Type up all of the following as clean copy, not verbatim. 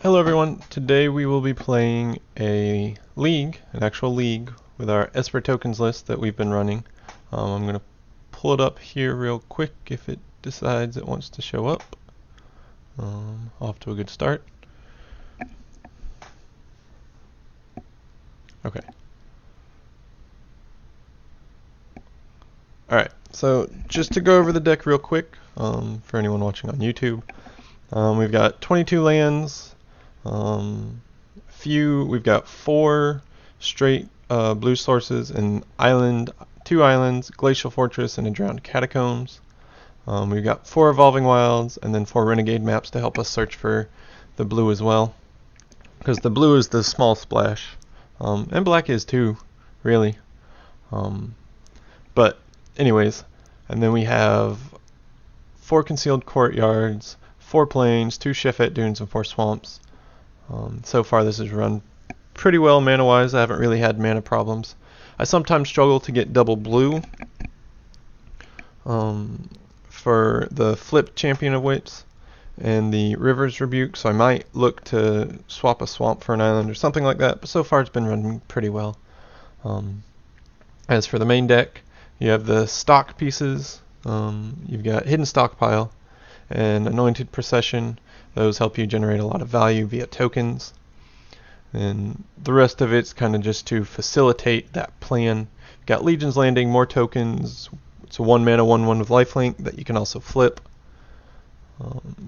Hello everyone, today we will be playing an actual league, with our Esper tokens list that we've been running. I'm going to pull it up here real quick if it decides it wants to show up. Off to a good start. Okay. Alright, so just to go over the deck real quick, for anyone watching on YouTube. We've got 22 lands. We've got 4 straight blue sources, an island, 2 islands, glacial fortress, and a drowned catacombs. We've got 4 evolving wilds, and then 4 renegade maps to help us search for the blue as well, because the blue is the small splash, and black is too, really. But anyways, and then we have 4 concealed courtyards, 4 plains, 2 Shefet dunes, and 4 swamps. So far this has run pretty well mana wise. I haven't really had mana problems. I sometimes struggle to get double blue for the flipped Champion of Wits and the River's Rebuke, so I might look to swap a swamp for an island or something like that, but so far it's been running pretty well. As for the main deck, you have the stock pieces. You've got Hidden Stockpile and Anointed Procession. Those help you generate a lot of value via tokens. And the rest of it's kind of just to facilitate that plan. You've got Legion's Landing, more tokens. It's a 1 mana 1/1 with lifelink that you can also flip.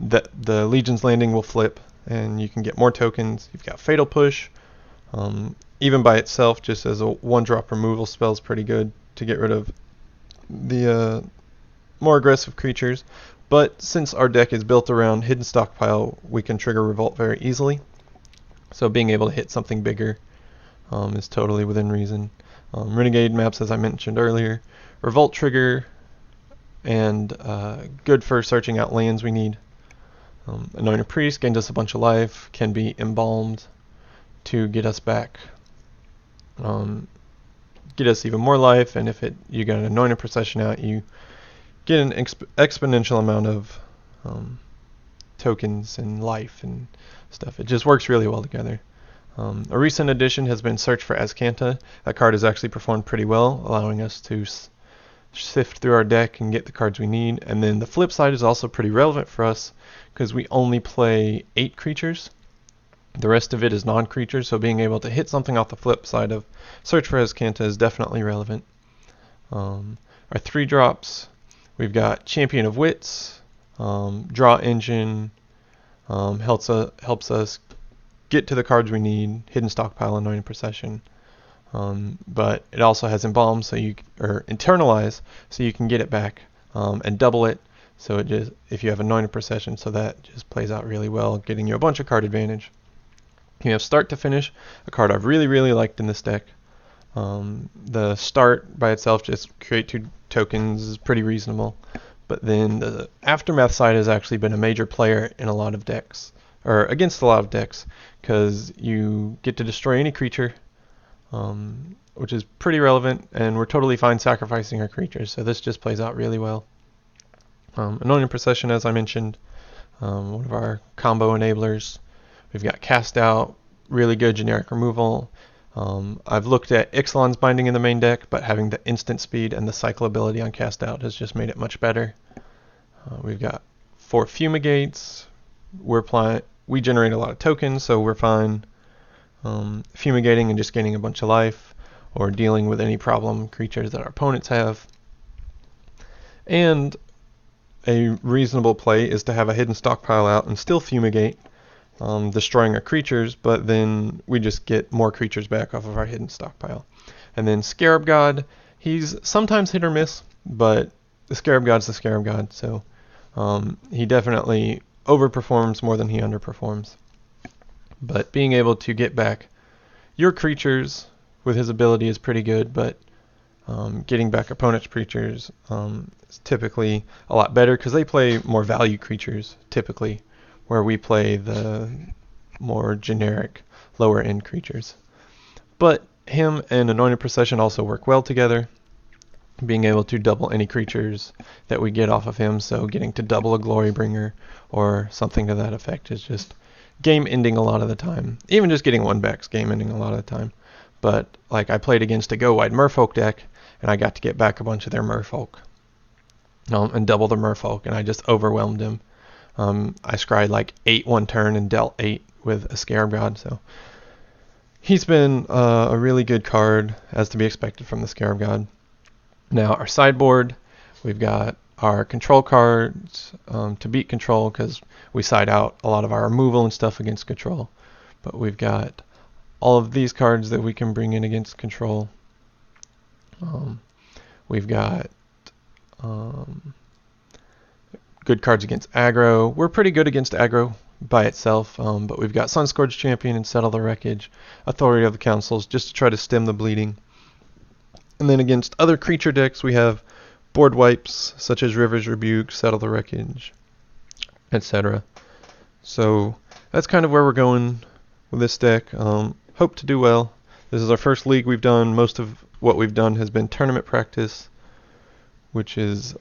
That the Legion's Landing will flip and you can get more tokens. You've got Fatal Push. Even by itself, just as a 1-drop removal spell, is pretty good to get rid of the more aggressive creatures. But since our deck is built around Hidden Stockpile, we can trigger Revolt very easily. So being able to hit something bigger is totally within reason. Renegade maps, as I mentioned earlier, Revolt trigger, and good for searching out lands we need. Anointed Priest gains us a bunch of life, can be embalmed to get us back, get us even more life, and if you get an Anointed Procession out, you get an exponential amount of tokens and life and stuff. It just works really well together. A recent addition has been Search for Azcanta. That card has actually performed pretty well, allowing us to sift through our deck and get the cards we need. And then the flip side is also pretty relevant for us because we only play 8 creatures. The rest of it is non-creatures, so being able to hit something off the flip side of Search for Azcanta is definitely relevant. Our 3 drops, we've got Champion of Wits, Draw Engine, helps us get to the cards we need, Hidden Stockpile, Anointed Procession. But it also has Embalm, or Internalize, so you can get it back, and double it. So it just, if you have Anointed Procession, so that just plays out really well, getting you a bunch of card advantage. You have Start to Finish, a card I've really liked in this deck. The Start by itself, just create 2 tokens, is pretty reasonable. But then the Aftermath side has actually been a major player in a lot of decks, or against a lot of decks, because you get to destroy any creature, which is pretty relevant, and we're totally fine sacrificing our creatures, so this just plays out really well. Anointed Procession, as I mentioned, one of our combo enablers. We've got Cast Out, really good generic removal. I've looked at Ixalan's Binding in the main deck, but having the instant speed and the cycle ability on Cast Out has just made it much better. We've got 4 Fumigates. We generate a lot of tokens, so we're fine fumigating and just gaining a bunch of life, or dealing with any problem creatures that our opponents have. And a reasonable play is to have a Hidden Stockpile out and still fumigate, destroying our creatures, but then we just get more creatures back off of our Hidden Stockpile. And then Scarab God, he's sometimes hit or miss, but the Scarab God's the Scarab God, so he definitely overperforms more than he underperforms. But being able to get back your creatures with his ability is pretty good, but getting back opponent's creatures is typically a lot better, because they play more value creatures typically, where we play the more generic lower end creatures. But him and Anointed Procession also work well together, being able to double any creatures that we get off of him, so getting to double a Glorybringer or something to that effect is just game ending a lot of the time. Even just getting one back's game ending a lot of the time. But like I played against a go wide Merfolk deck, and I got to get back a bunch of their Merfolk. And double the Merfolk, and I just overwhelmed him. I scryed like 8 one turn and dealt 8 with a Scarab God, so he's been a really good card, as to be expected from the Scarab God. Now our sideboard, we've got our control cards to beat control, because we side out a lot of our removal and stuff against control. But we've got all of these cards that we can bring in against control. We've got good cards against aggro. We're pretty good against aggro by itself, but we've got Sunscourge Champion and Settle the Wreckage, Authority of the Councils, just to try to stem the bleeding. And then against other creature decks, we have board wipes, such as River's Rebuke, Settle the Wreckage, etc. So that's kind of where we're going with this deck. Hope to do well. This is our first league we've done. Most of what we've done has been tournament practice, which we've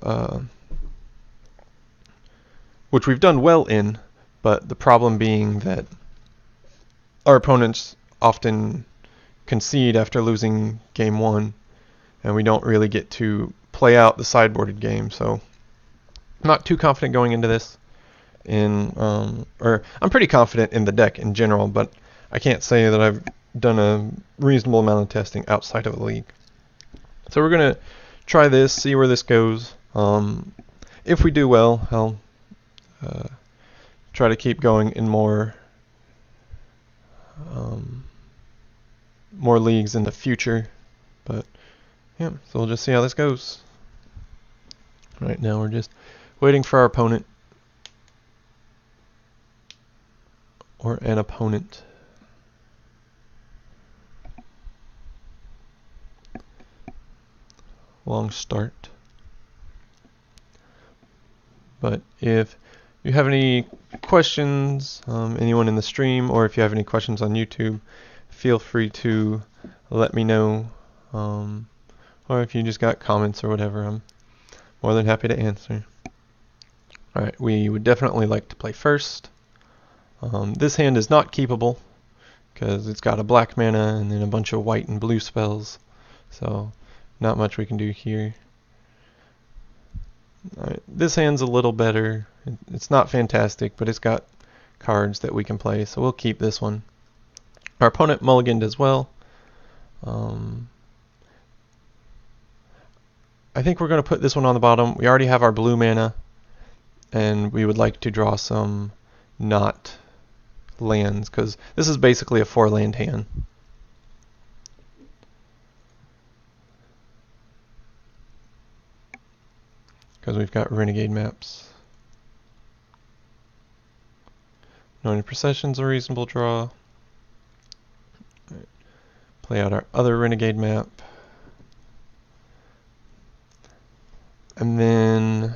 done well in, but the problem being that our opponents often concede after losing game 1, and we don't really get to play out the sideboarded game. So I'm not too confident going into this. Or I'm pretty confident in the deck in general, but I can't say that I've done a reasonable amount of testing outside of the league. So we're gonna try this, see where this goes. If we do well, I'll try to keep going in more leagues in the future. But yeah, so we'll just see how this goes. Right now we're just waiting for our opponent or an opponent. Long start. But if you have any questions, anyone in the stream, or if you have any questions on YouTube, feel free to let me know. Or if you just got comments or whatever, I'm more than happy to answer. Alright, we would definitely like to play first. This hand is not keepable, because it's got a black mana and then a bunch of white and blue spells. So not much we can do here. Alright, this hand's a little better. It's not fantastic, but it's got cards that we can play, so we'll keep this one. Our opponent mulliganed as well. I think we're going to put this one on the bottom. We already have our blue mana, and we would like to draw some not lands, because this is basically a 4-land hand. Because we've got Renegade maps. Anointed Procession's a reasonable draw. Right. Play out our other Renegade map. And then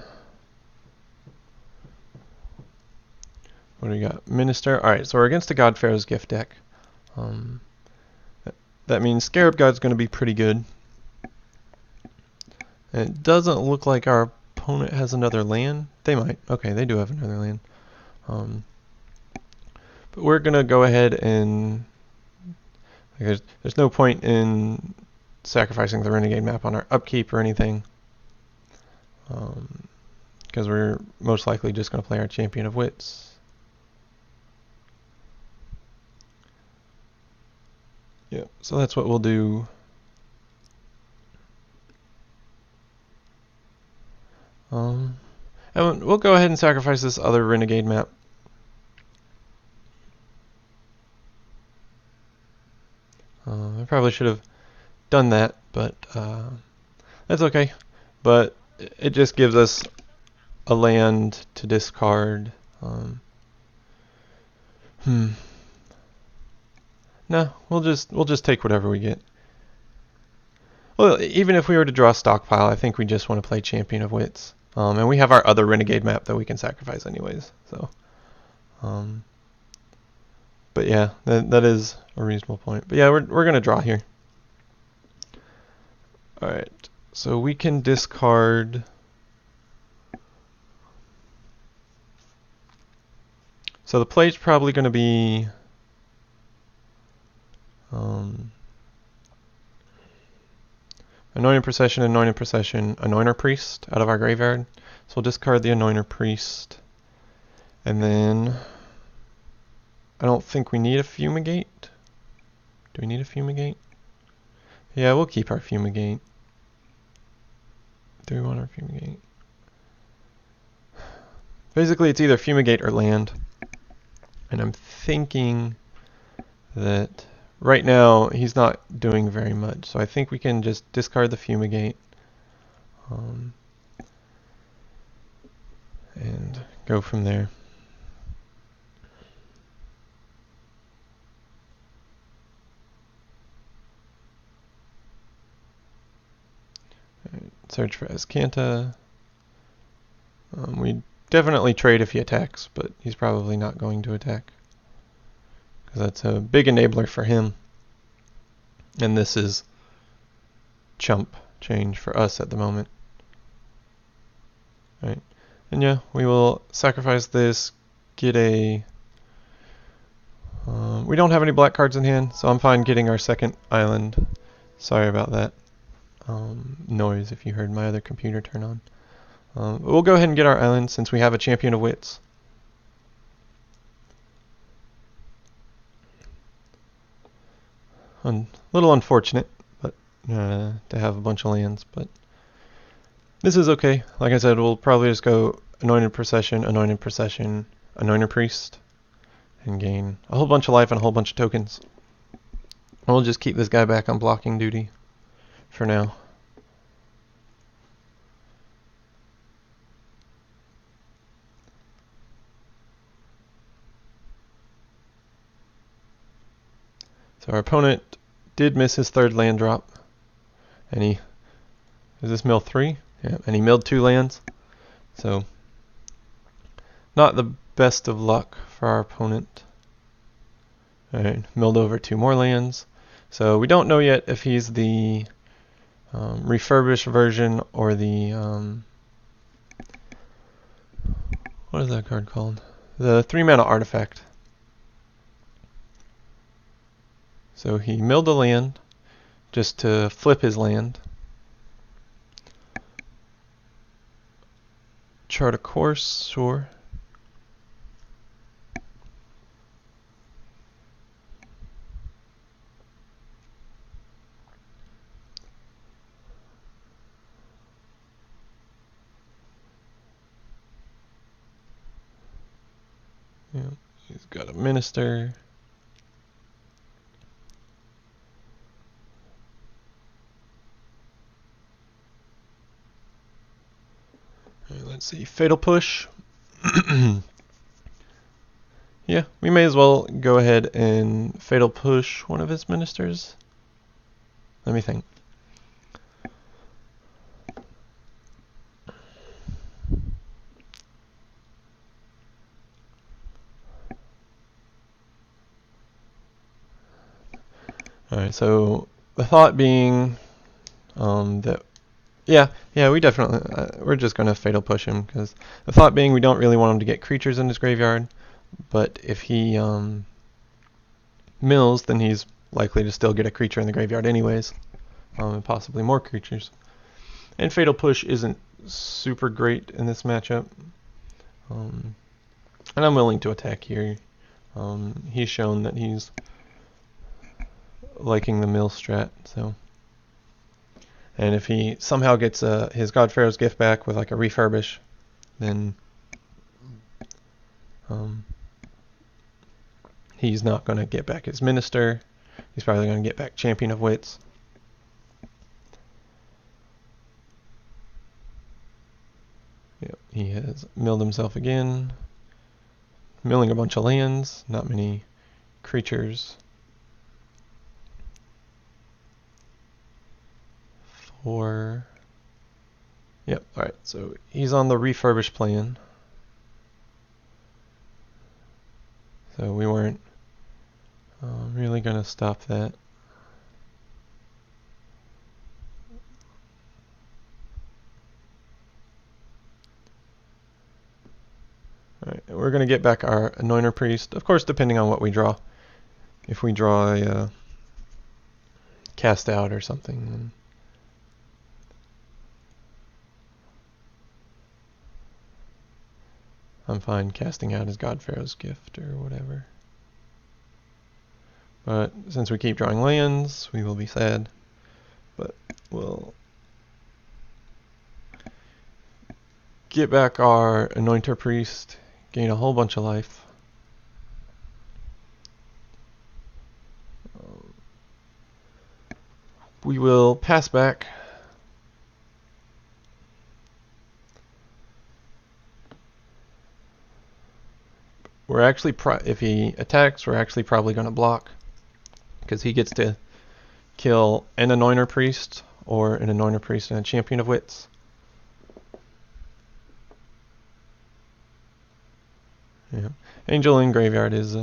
what do we got? Minister. Alright, so we're against a God Pharaoh's Gift deck. That means Scarab God's going to be pretty good. And it doesn't look like our opponent has another land. They might. Okay, they do have another land. But we're going to go ahead and there's no point in sacrificing the Renegade map on our upkeep or anything. Because we're most likely just going to play our Champion of Wits. Yeah, so that's what we'll do. And we'll go ahead and sacrifice this other Renegade map. I probably should have done that, but that's okay. But it just gives us a land to discard. No, we'll just take whatever we get. Well, even if we were to draw a stockpile, I think we just want to play Champion of Wits. And we have our other Renegade map that we can sacrifice anyways. So, but yeah, that is a reasonable point. But yeah, we're gonna draw here. All right, so we can discard So the play's probably going to be Anointed Procession, Anointer Priest out of our graveyard. So we'll discard the Anointer Priest. And then I don't think we need a Fumigate. Do we need a Fumigate? Yeah, we'll keep our Fumigate. Do we want our Fumigate? Basically, it's either Fumigate or land. And I'm thinking that right now he's not doing very much. So I think we can just discard the Fumigate. And go from there. Search for Azcanta. We definitely trade if he attacks, but he's probably not going to attack. Because that's a big enabler for him. And this is chump change for us at the moment. Right. And yeah, we will sacrifice this, get a... we don't have any black cards in hand, so I'm fine getting our second island. Sorry about that noise if you heard my other computer turn on. We'll go ahead and get our island since we have a Champion of Wits. A little unfortunate, but to have a bunch of lands, but this is okay. Like I said, we'll probably just go Anointed Procession, Anointer Priest, and gain a whole bunch of life and a whole bunch of tokens. We'll just keep this guy back on blocking duty for now. So our opponent did miss his third land drop, and is this mill 3? Yeah, and he milled 2 lands. So not the best of luck for our opponent. Alright, milled over 2 more lands. So we don't know yet if he's the refurbished version or the what is that card called? The 3-mana artifact. So he milled a land just to flip his land. Chart a course, sure. Yeah, he's got a minister. Let's see, Fatal Push. Yeah, we may as well go ahead and Fatal Push one of his ministers. Let me think. Alright, so the thought being that yeah, we definitely, we're just going to Fatal Push him, because the thought being we don't really want him to get creatures in his graveyard, but if he mills, then he's likely to still get a creature in the graveyard anyways, and possibly more creatures. And Fatal Push isn't super great in this matchup, and I'm willing to attack here. He's shown that he's liking the mill strat, so... And if he somehow gets his God Pharaoh's Gift back with like a refurbish, then he's not going to get back his minister. He's probably going to get back Champion of Wits. Yep, he has milled himself again. Milling a bunch of lands, not many creatures. Yep, alright, so he's on the refurbish plan. So we weren't really going to stop that. Alright, we're going to to get back our Anointer Priest, of course depending on what we draw. If we draw a Cast Out or something, then I'm fine casting out his God Pharaoh's Gift or whatever. But since we keep drawing lands, we will be sad. But we'll get back our Anointer Priest, gain a whole bunch of life. We will pass back. We're actually, if he attacks, we're actually probably going to block, because he gets to kill an Anointer Priest or an Anointer Priest and a Champion of Wits. Yeah, Angel in graveyard is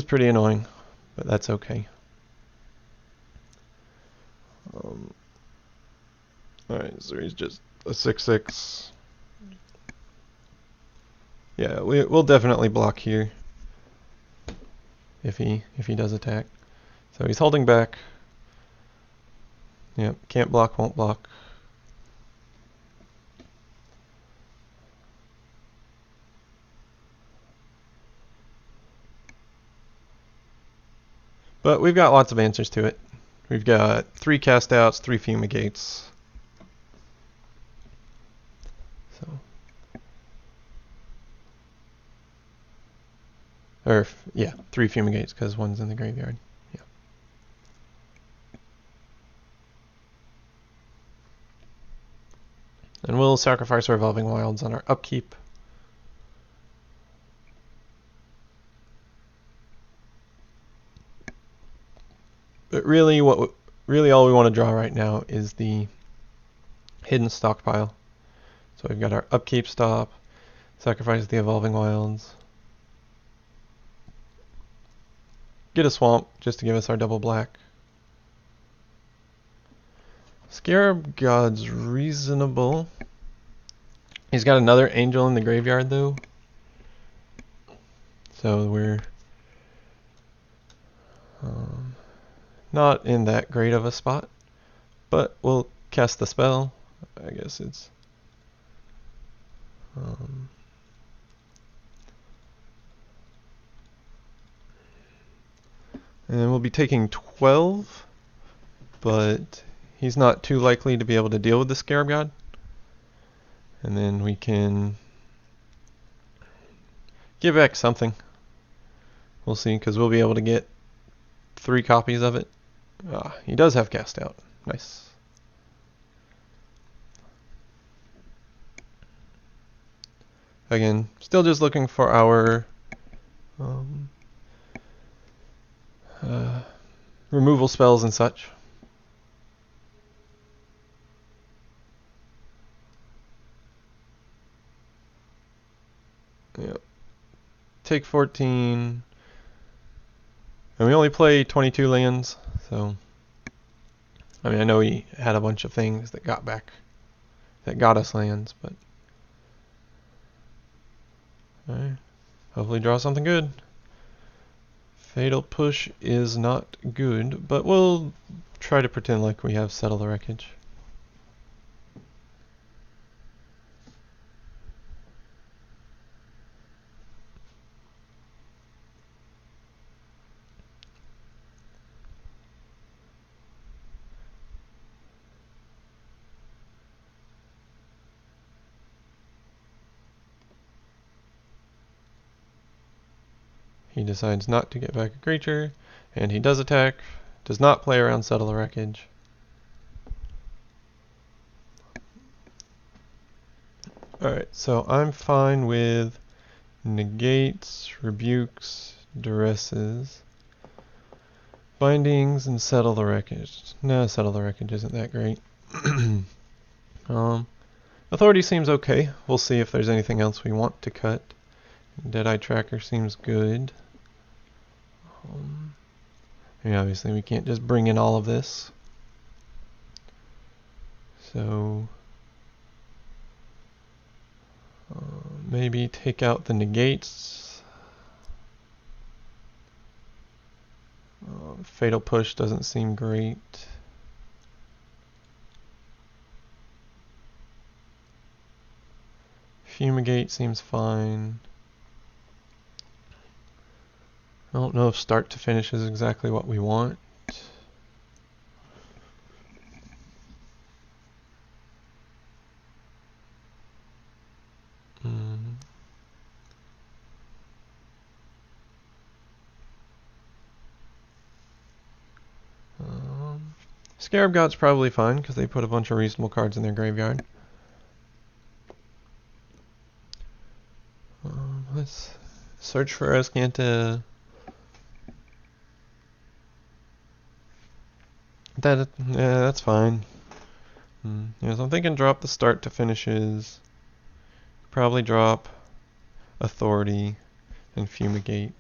pretty annoying, but that's okay. Alright, so he's just a 6/6. Yeah, we'll definitely block here if he does attack. So he's holding back. Yep, can't block, won't block. But we've got lots of answers to it. We've got 3 cast outs, 3 fumigates. So, or yeah, 3 fumigates because one's in the graveyard. Yeah. And we'll sacrifice our Evolving Wilds on our upkeep. But really, all we want to draw right now is the hidden stockpile. So we've got our upkeep stop, sacrifice the Evolving Wilds, get a swamp just to give us our double black. Scarab God's reasonable. He's got another angel in the graveyard though, so we're not in that great of a spot, but we'll cast the spell. I guess it's and then we'll be taking 12, but he's not too likely to be able to deal with the Scarab God. And then we can give back something. We'll see, because we'll be able to get 3 copies of it. He does have cast out. Nice. Again, still just looking for our removal spells and such. Yep. Take 14. And we only play 22 lands, so I mean, I know he had a bunch of things that got us lands, but alright. Hopefully draw something good. Fatal Push is not good, but we'll try to pretend like we have Settle the Wreckage. He decides not to get back a creature, and he does attack, does not play around Settle the Wreckage. Alright, so I'm fine with negates, rebukes, duresses, bindings, and Settle the Wreckage. No, Settle the Wreckage isn't that great. Authority seems okay. We'll see if there's anything else we want to cut. Deadeye Tracker seems good. I mean, obviously we can't just bring in all of this. So Maybe take out the negates. Fatal Push doesn't seem great. Fumigate seems fine. I don't know if start to finish is exactly what we want. Scarab God's probably fine because they put a bunch of reasonable cards in their graveyard. Let's search for Azcanta. Yeah, that's fine. Yeah, so I'm thinking drop the start to finishes. Probably drop Authority and Fumigate.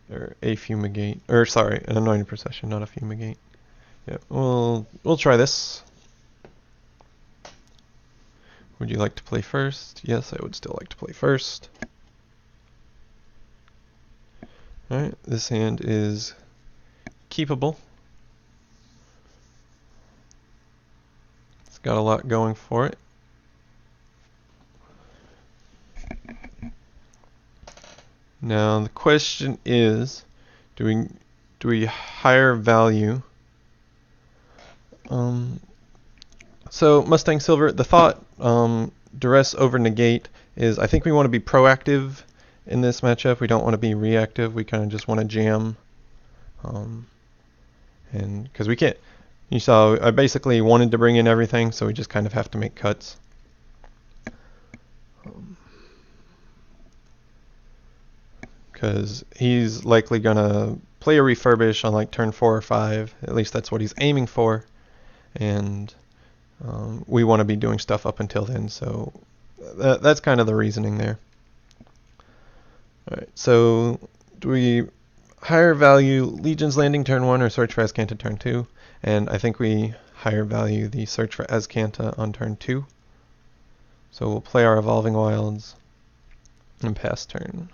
Or a Fumigate. Or sorry, an Anointed Procession, not a Fumigate. Yeah, we'll try this. Would you like to play first? Yes, I would still like to play first. Alright, this hand is keepable. It's got a lot going for it. Now the question is, do we higher value? So Mustang Silver, the thought, duress over negate is I think we want to be proactive in this matchup. We don't want to be reactive. We kind of just want to jam. And because we can't, you saw I basically wanted to bring in everything, so we just kind of have to make cuts. Because he's likely gonna play a refurbish on like turn 4 or 5. At least that's what he's aiming for, and we want to be doing stuff up until then. So that's kind of the reasoning there. All right. So do we higher value Legion's Landing turn 1 or Search for Azcanta turn 2? And I think we higher value the Search for Azcanta on turn 2. So we'll play our Evolving Wilds and pass turn.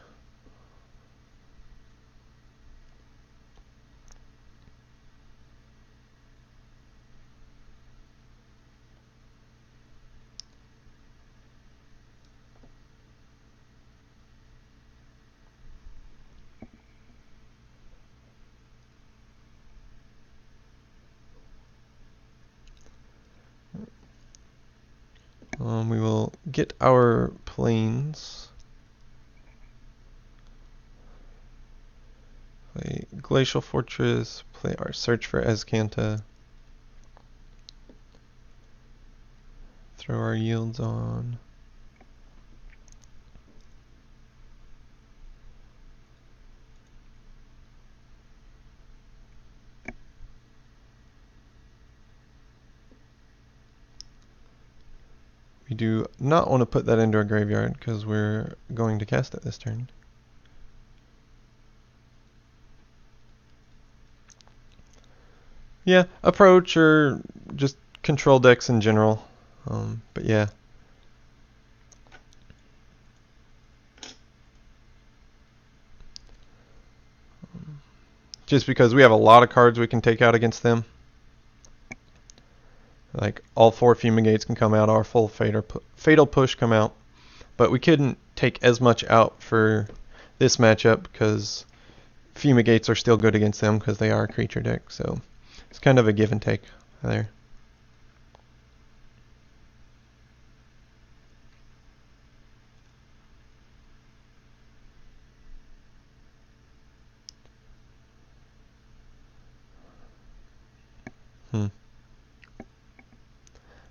We will get our planes. Play Glacial Fortress, play our Search for Azcanta. Throw our yields on. We do not want to put that into our graveyard because we're going to cast it this turn. Yeah, approach or just control decks in general. But yeah. Just because we have a lot of cards we can take out against them. Like all 4 Fumigates can come out, our full Fatal Push come out. But we couldn't take as much out for this matchup because Fumigates are still good against them because they are a creature deck. So it's kind of a give and take there.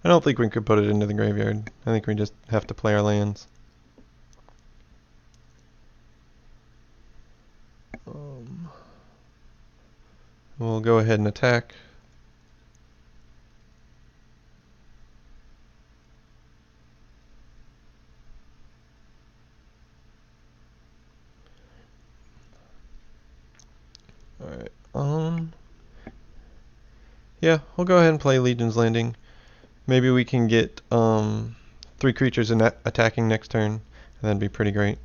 I don't think we could put it into the graveyard. I think we just have to play our lands. We'll go ahead and attack. Alright, yeah, we'll go ahead and play Legion's Landing. Maybe we can get 3 creatures in attacking next turn. That'd be pretty great.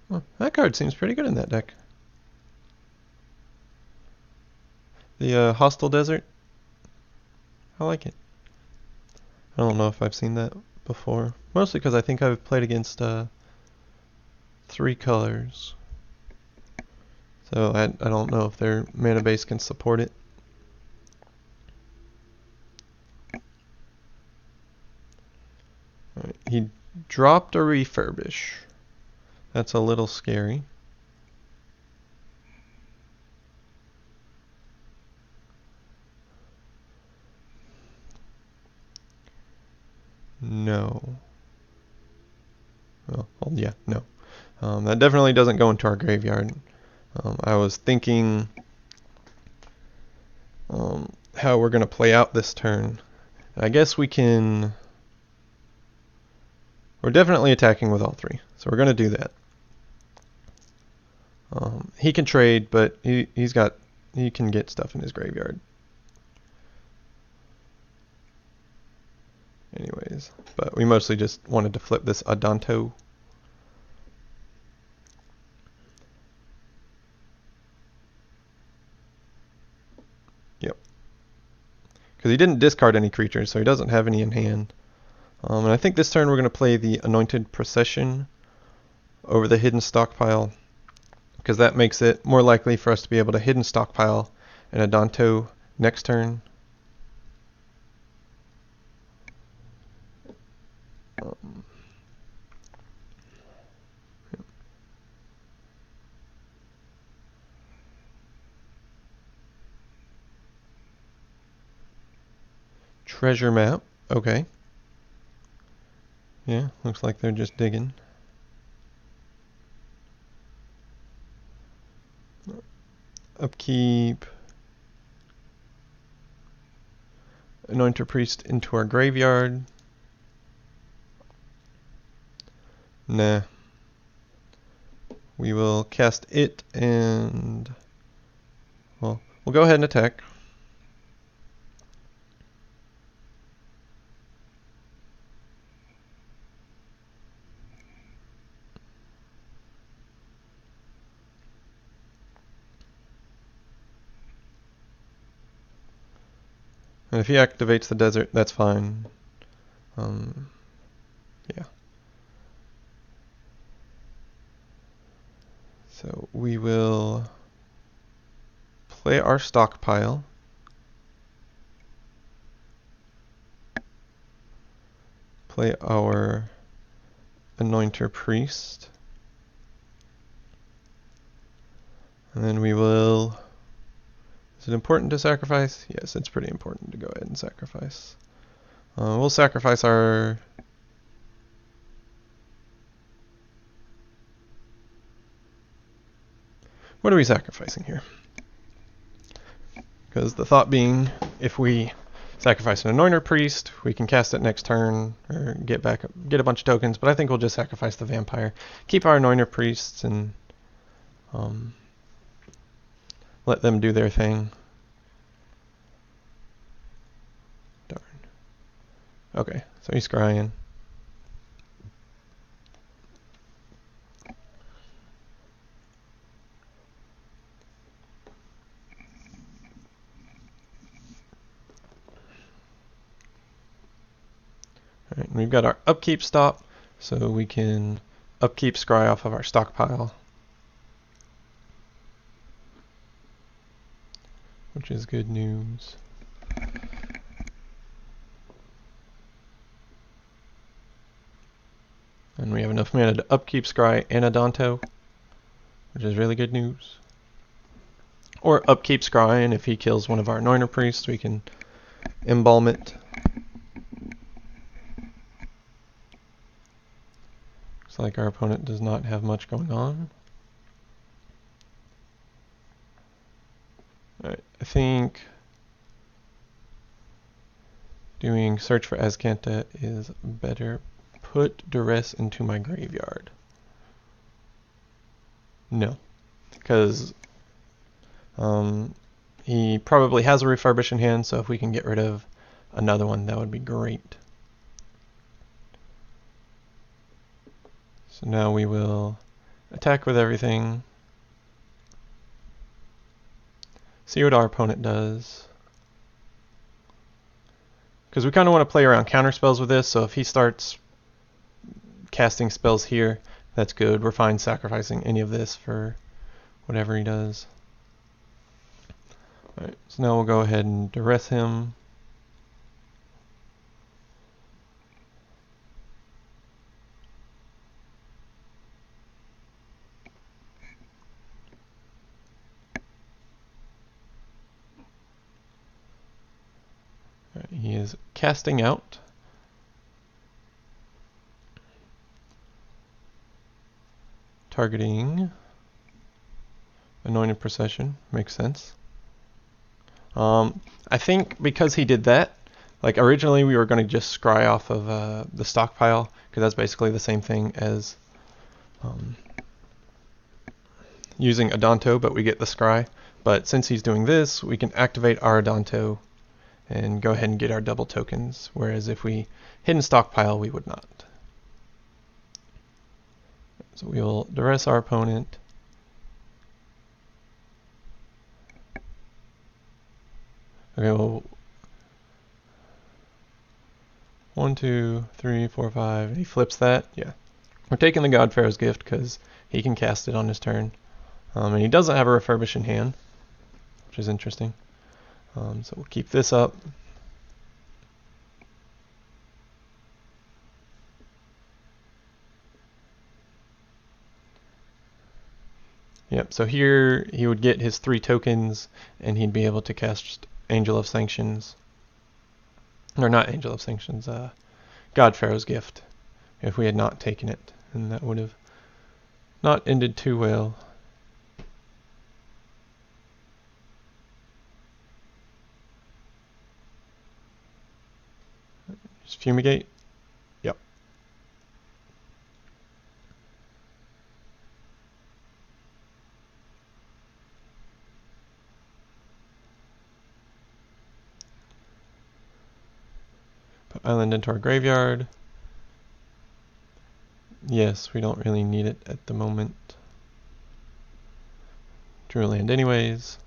Well, that card seems pretty good in that deck. The Hostile Desert. I like it. I don't know if I've seen that before. Mostly because I think I've played against 3 colors. So I don't know if their mana base can support it. Alright, he dropped a refurbish. That's a little scary. No. Well, yeah, no. That definitely doesn't go into our graveyard. I was thinking how we're going to play out this turn. I guess we can... We're definitely attacking with all 3, so we're going to do that. He can trade, but he can get stuff in his graveyard. Anyways, but we mostly just wanted to flip this Adanto. Yep. Because he didn't discard any creatures, so he doesn't have any in hand. And I think this turn we're going to play the Anointed Procession over the Hidden Stockpile, because that makes it more likely for us to be able to Hidden Stockpile an Adanto next turn. Treasure map, okay. Yeah, looks like they're just digging. Upkeep. Anointer Priest into our graveyard. Nah. We will cast it and... Well, we'll go ahead and attack. And if he activates the desert, that's fine. Yeah. So we will play our stockpile. Play our Anointer Priest. And then we will... Is it important to sacrifice? Yes, it's pretty important to go ahead and sacrifice. We'll sacrifice our... What are we sacrificing here? Because the thought being, if we sacrifice an Anointer Priest, we can cast it next turn, or get a bunch of tokens, but I think we'll just sacrifice the Vampire. Keep our Anointer Priests and let them do their thing. Darn. Okay, so he's scrying. Alright, and we've got our upkeep stop, so we can upkeep scry off of our stockpile. Which is good news. And we have enough mana to upkeep scry and Adanto, which is really good news. Or upkeep scry, and if he kills one of our Anointer Priests, we can embalm it. Looks like our opponent does not have much going on. Alright, I think doing search for Azcanta is better. Put duress into my graveyard. No, because he probably has a refurbish in hand, so if we can get rid of another one, that would be great. So now we will attack with everything. See what our opponent does. Because we kind of want to play around counter spells with this, so if he starts casting spells here, that's good. We're fine sacrificing any of this for whatever he does. Alright, so now we'll go ahead and duress him. Alright, he is casting out. Targeting Anointed Procession, makes sense. I think because he did that, like originally we were going to just scry off of the stockpile, because that's basically the same thing as using Adanto, but we get the scry. But since he's doing this, we can activate our Adanto and go ahead and get our double tokens, whereas if we hidden stockpile, we would not. So we will duress our opponent. Okay, well, 1, 2, 3, 4, 5. He flips that. Yeah, we're taking the God Pharaoh's Gift because he can cast it on his turn, and he doesn't have a refurbish in hand, which is interesting. So we'll keep this up. Yep. So here he would get his 3 tokens, and he'd be able to cast Angel of Sanctions, or not Angel of Sanctions, God Pharaoh's Gift, if we had not taken it, and that would have not ended too well. Just fumigate. Yep. Put island into our graveyard. Yes, we don't really need it at the moment. Drew land anyways.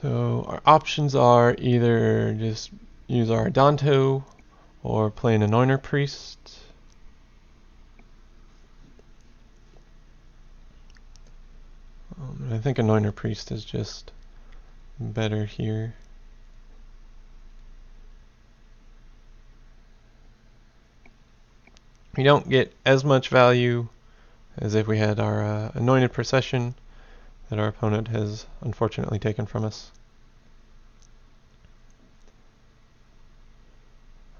So our options are either just use our Adanto or play an Anointer Priest. I think Anointer Priest is just better here. We don't get as much value as if we had our Anointed Procession that our opponent has unfortunately taken from us.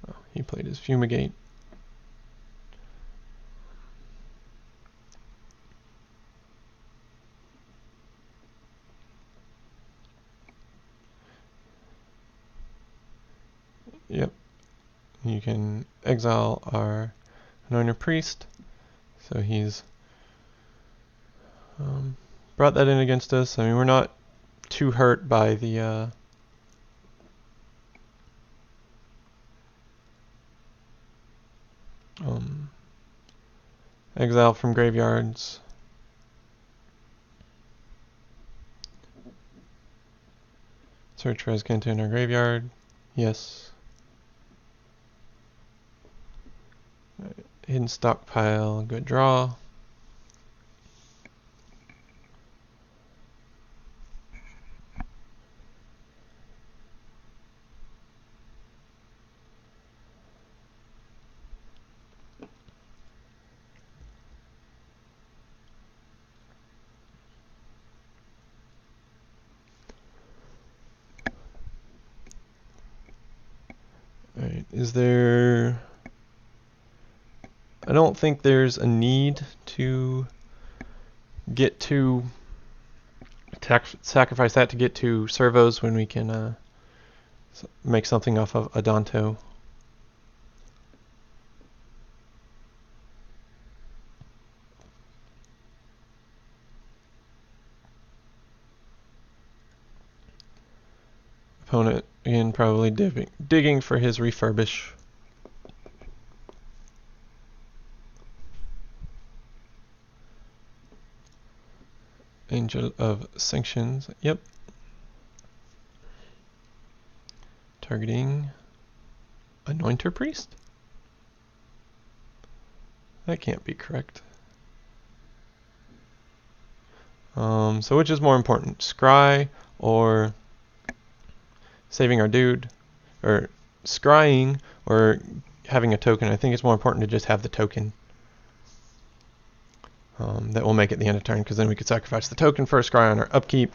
Oh, he played his Fumigate. Yep. You can exile our Anointer Priest. So he's brought that in against us. I mean, we're not too hurt by the exile from graveyards. Search for Azcanta in our graveyard. Yes. Hidden stockpile, good draw. Alright, is there... I don't think there's a need to get to sacrifice that to get to servos when we can make something off of Adanto. Opponent, again, probably digging for his refurbish. Angel of Sanctions, yep. Targeting Anointer Priest? That can't be correct. So which is more important, scry or saving our dude, or scrying or having a token? I think it's more important to just have the token. That will make it the end of turn, because then we could sacrifice the token for a scry on our upkeep.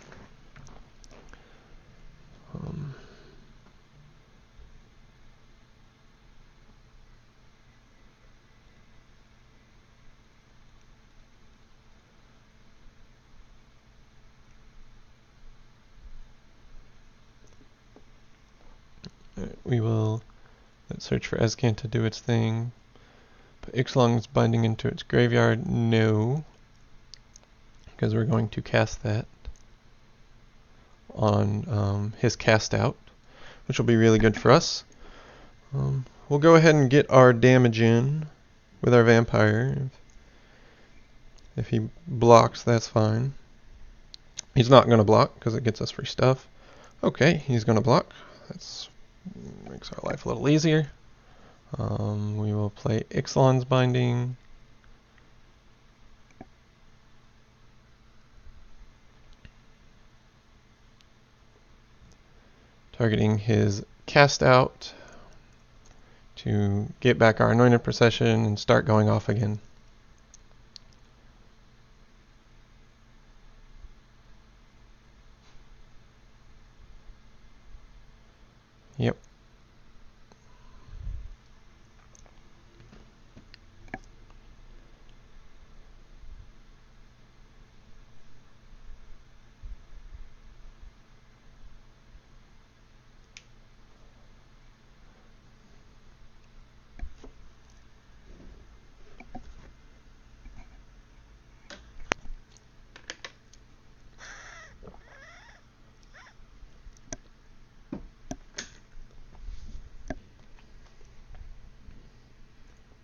We will search for Escan to do its thing. Put Ixalan's Binding into its graveyard. No, because we're going to cast that on his cast out, which will be really good for us. We'll go ahead and get our damage in with our vampire. If he blocks, that's fine. He's not going to block because it gets us free stuff. Okay, he's going to block. That makes our life a little easier. We will play Ixalan's Binding. Targeting his cast out to get back our Anointed Procession and start going off again. Yep.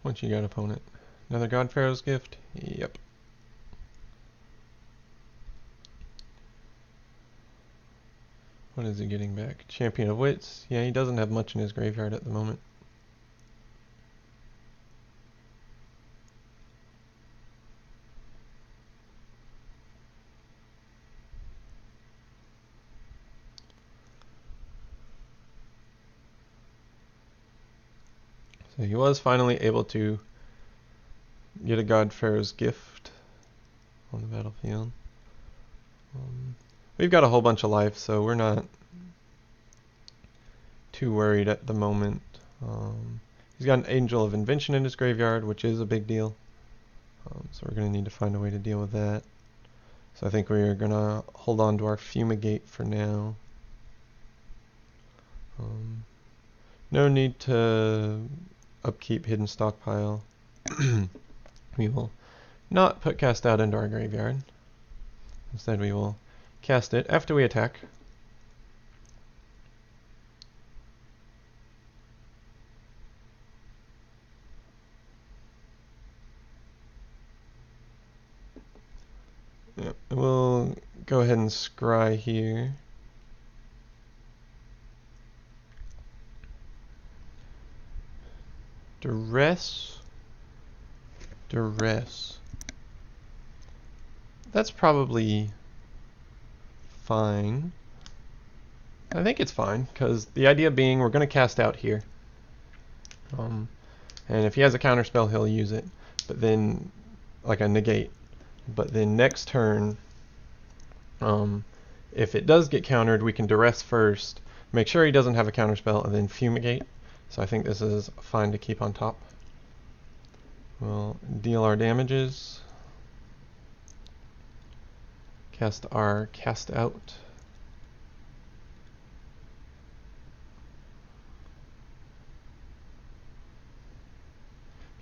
What you got, opponent? Another God Pharaoh's Gift? Yep. What is he getting back? Champion of Wits? Yeah, he doesn't have much in his graveyard at the moment. So he was finally able to get a God Pharaoh's Gift on the battlefield. We've got a whole bunch of life, so we're not too worried at the moment. He's got an Angel of Invention in his graveyard, which is a big deal. So we're going to need to find a way to deal with that. So I think we're going to hold on to our Fumigate for now. No need to upkeep Hidden Stockpile. We will not put Cast Out into our graveyard. Instead we will cast it after we attack. Yeah, we'll go ahead and scry here. Duress. That's probably fine. I think it's fine, because the idea being we're going to cast out here. And if he has a counter spell, he'll use it. But then, like a negate. But then next turn, if it does get countered, we can duress first, make sure he doesn't have a counter spell, and then fumigate. So I think this is fine to keep on top. We'll deal our damages. Cast our cast out.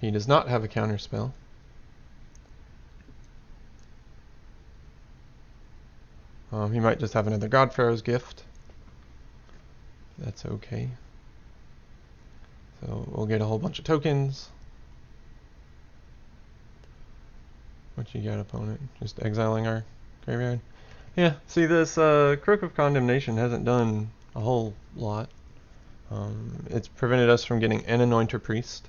He does not have a counter spell. He might just have another God Pharaoh's Gift. That's okay. So we'll get a whole bunch of tokens. What you got, opponent? Just exiling our graveyard? Yeah, see, this Crook of Condemnation hasn't done a whole lot. It's prevented us from getting an Anointer Priest,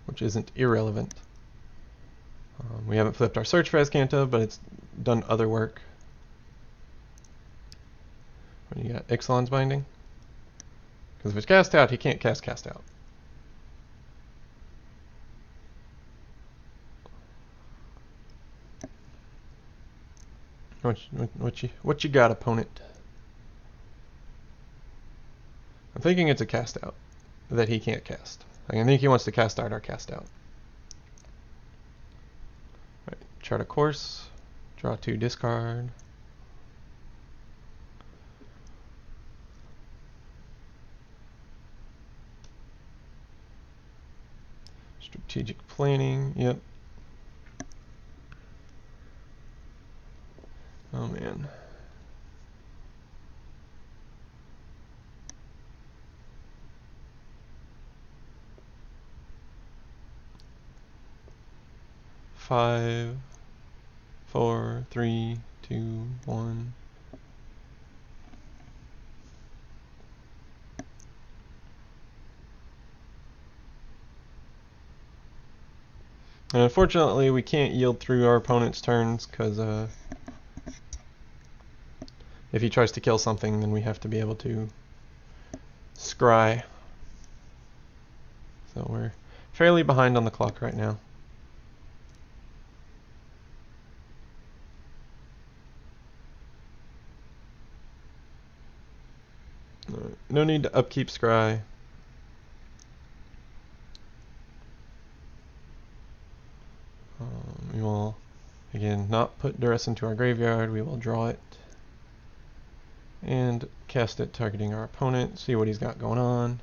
which isn't irrelevant. We haven't flipped our search for Azcanta, but it's done other work. What do you got? Ixalan's Binding? Because if it's cast out, he can't cast out. What you got, opponent? I'm thinking it's a cast out that he can't cast. I think he wants to cast out our cast out. Right, chart a course, draw 2, discard. Strategic planning, yep. Oh man. Five, 4, 3, 2, 1. And unfortunately, we can't yield through our opponent's turns because if he tries to kill something, then we have to be able to scry. So we're fairly behind on the clock right now. No need to upkeep scry. We will, again, not put duress into our graveyard. We will draw it and cast it targeting our opponent, see what he's got going on.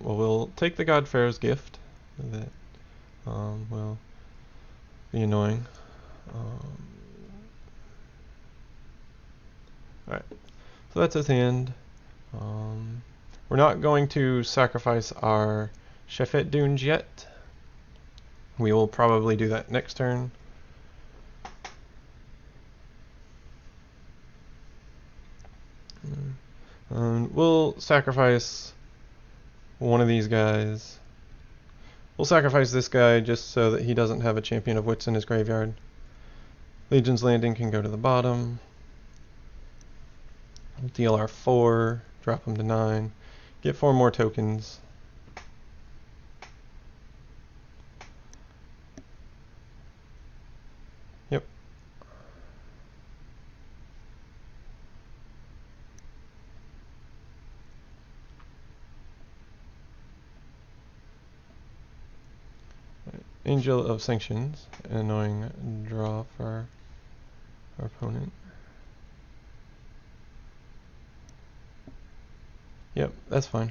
Well, we'll take the God Pharaoh's gift. That will be annoying. Alright, so that's his hand. We're not going to sacrifice our Shefet Dunes yet. We will probably do that next turn. We'll sacrifice one of these guys. We'll sacrifice this guy just so that he doesn't have a Champion of Wits in his graveyard. Legion's Landing can go to the bottom. We'll deal our 4, drop him to 9, get 4 more tokens. Yep. Angel of Sanctions, an annoying draw for our opponent. Yep, that's fine.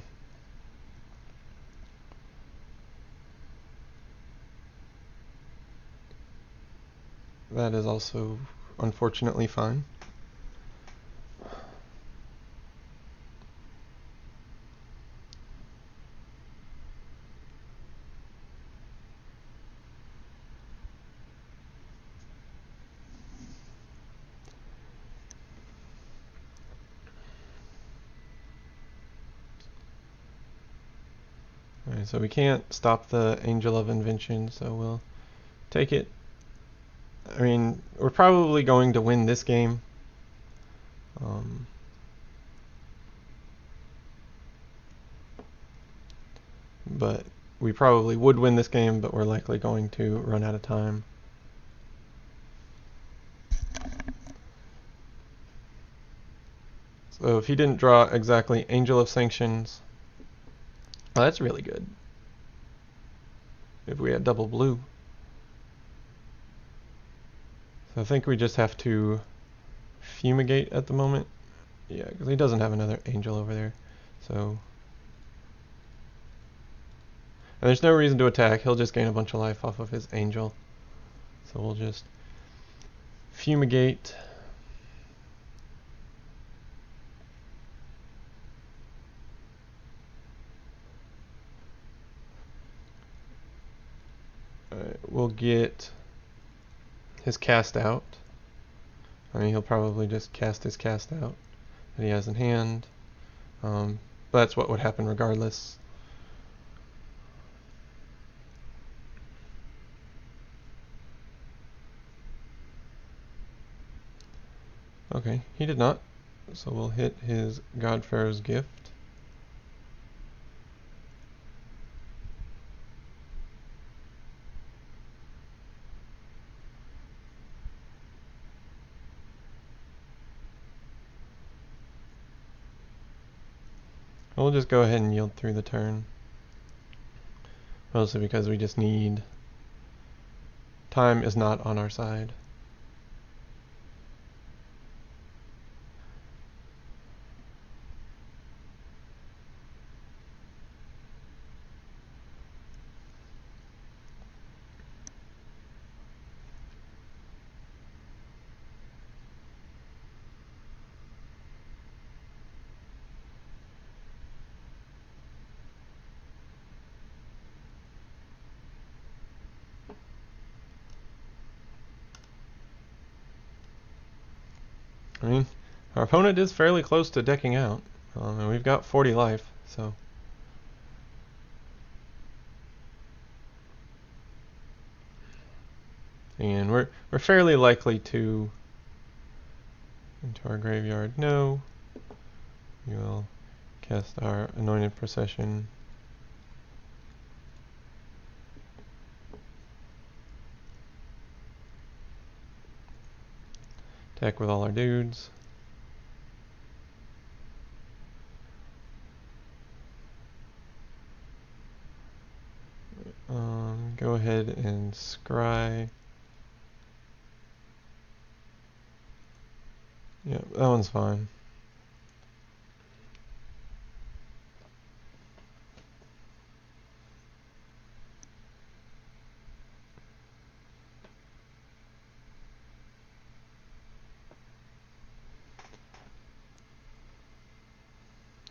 That is also unfortunately fine. Alright, so we can't stop the Angel of Invention, so we'll take it. I mean, we're probably going to win this game. But we probably would win this game, but we're likely going to run out of time. So if he didn't draw exactly Angel of Sanctions, well, that's really good. If we had double blue. So I think we just have to fumigate at the moment. Yeah, because he doesn't have another angel over there. So, and there's no reason to attack. He'll just gain a bunch of life off of his angel. So we'll just fumigate. Alright, we'll get his cast out. I mean, he'll probably just cast his cast out that he has in hand. But that's what would happen regardless. Okay, he did not. So we'll hit his God Pharaoh's Gift. We'll just go ahead and yield through the turn. Mostly because we just need... Time is not on our side. I mean, our opponent is fairly close to decking out, and we've got 40 life, so... And we're fairly likely to... Into our graveyard. No. We will cast our Anointed Procession. Attack with all our dudes. Go ahead and scry. Yeah, that one's fine.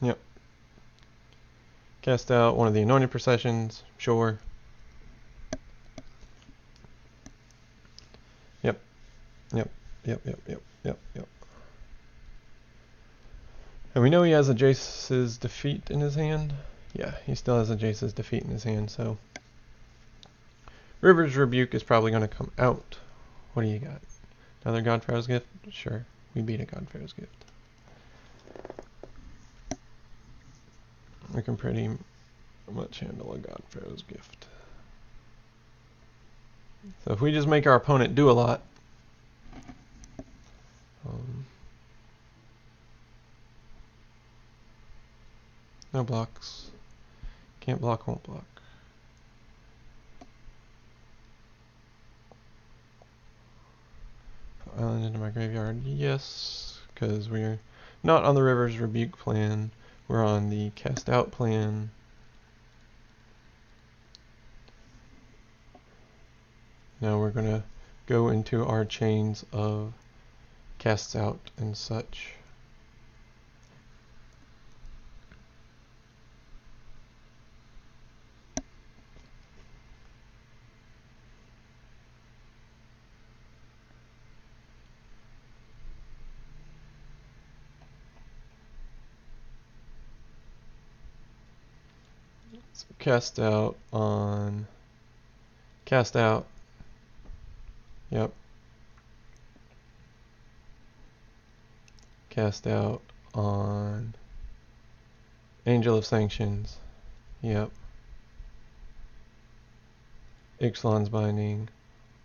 Yep. Cast out one of the Anointed Processions, sure. Yep. Yep. Yep. Yep. Yep. Yep. Yep. And we know he has a Jace's Defeat in his hand. Yeah, he still has a Jace's Defeat in his hand, so... River's Rebuke is probably going to come out. What do you got? Another God Pharaoh's Gift? Sure. We beat a God Pharaoh's Gift. We can pretty much handle a God Pharaoh's Gift. So if we just make our opponent do a lot... no blocks. Can't block, won't block. Put Island into my graveyard. Yes, because we're not on the River's Rebuke plan. We're on the Cast Out plan. Now we're going to go into our chains of Casts Out and such. So cast out on cast out. Yep. Cast out on Angel of Sanctions. Yep. Ixalan's Binding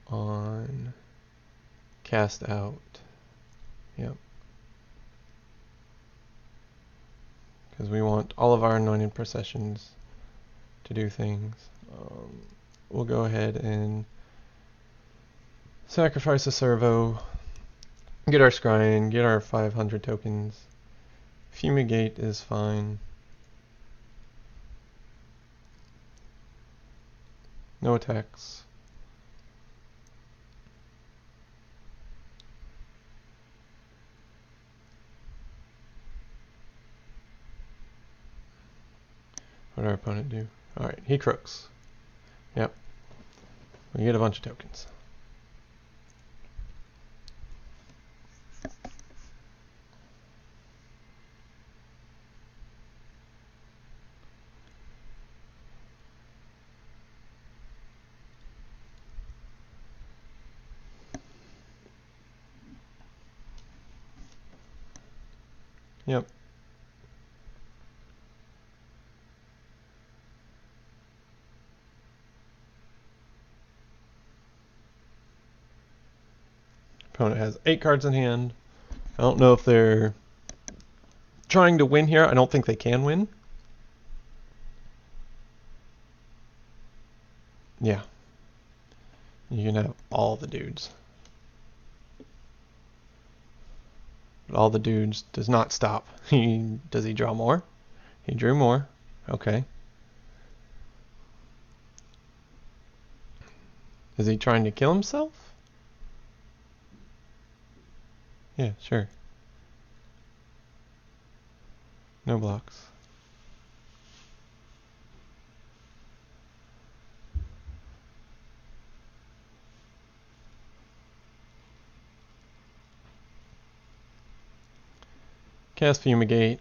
on cast out. Yep. Because we want all of our Anointed Processions to do things. We'll go ahead and Sacrifice a servo. Get our scrying. Get our 500 tokens. Fumigate is fine. No attacks. What did our opponent do? Alright, he crooks. Yep. We get a bunch of tokens. Yep. Opponent has 8 cards in hand. I don't know if they're trying to win here. I don't think they can win. Yeah. You can have all the dudes. But all the dudes does not stop. Does he draw more? He drew more. Okay. Is he trying to kill himself? Yeah, sure. No blocks. Cast Fumigate.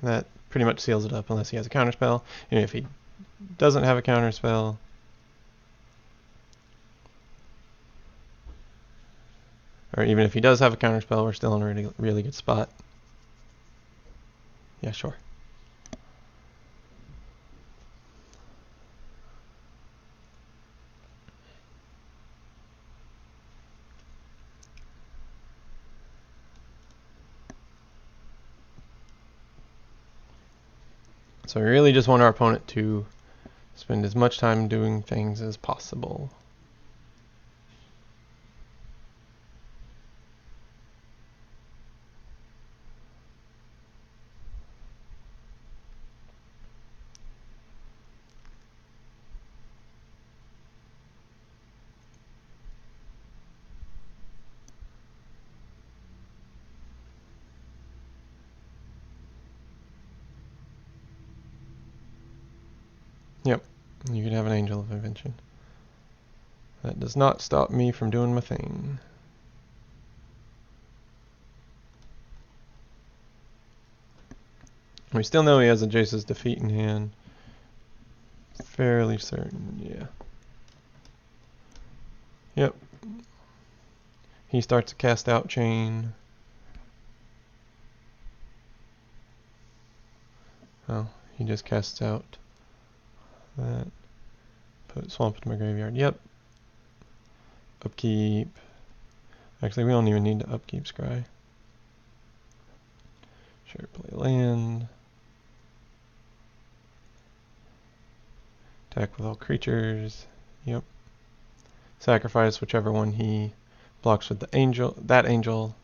That pretty much seals it up unless he has a counterspell. And if he doesn't have a counterspell, or even if he does have a counterspell, we're still in a really good spot. Yeah, sure. So we really just want our opponent to spend as much time doing things as possible. Yep, you could have an Angel of Invention. That does not stop me from doing my thing. We still know he has a Jace's Defeat in hand. Fairly certain, yeah. Yep. He starts a cast out chain. Oh, he just casts out that. Put swamp into my graveyard. Yep. Upkeep. Actually, we don't even need to upkeep scry. Sure, play land. Attack with all creatures. Yep. Sacrifice whichever one he blocks with the angel. That angel.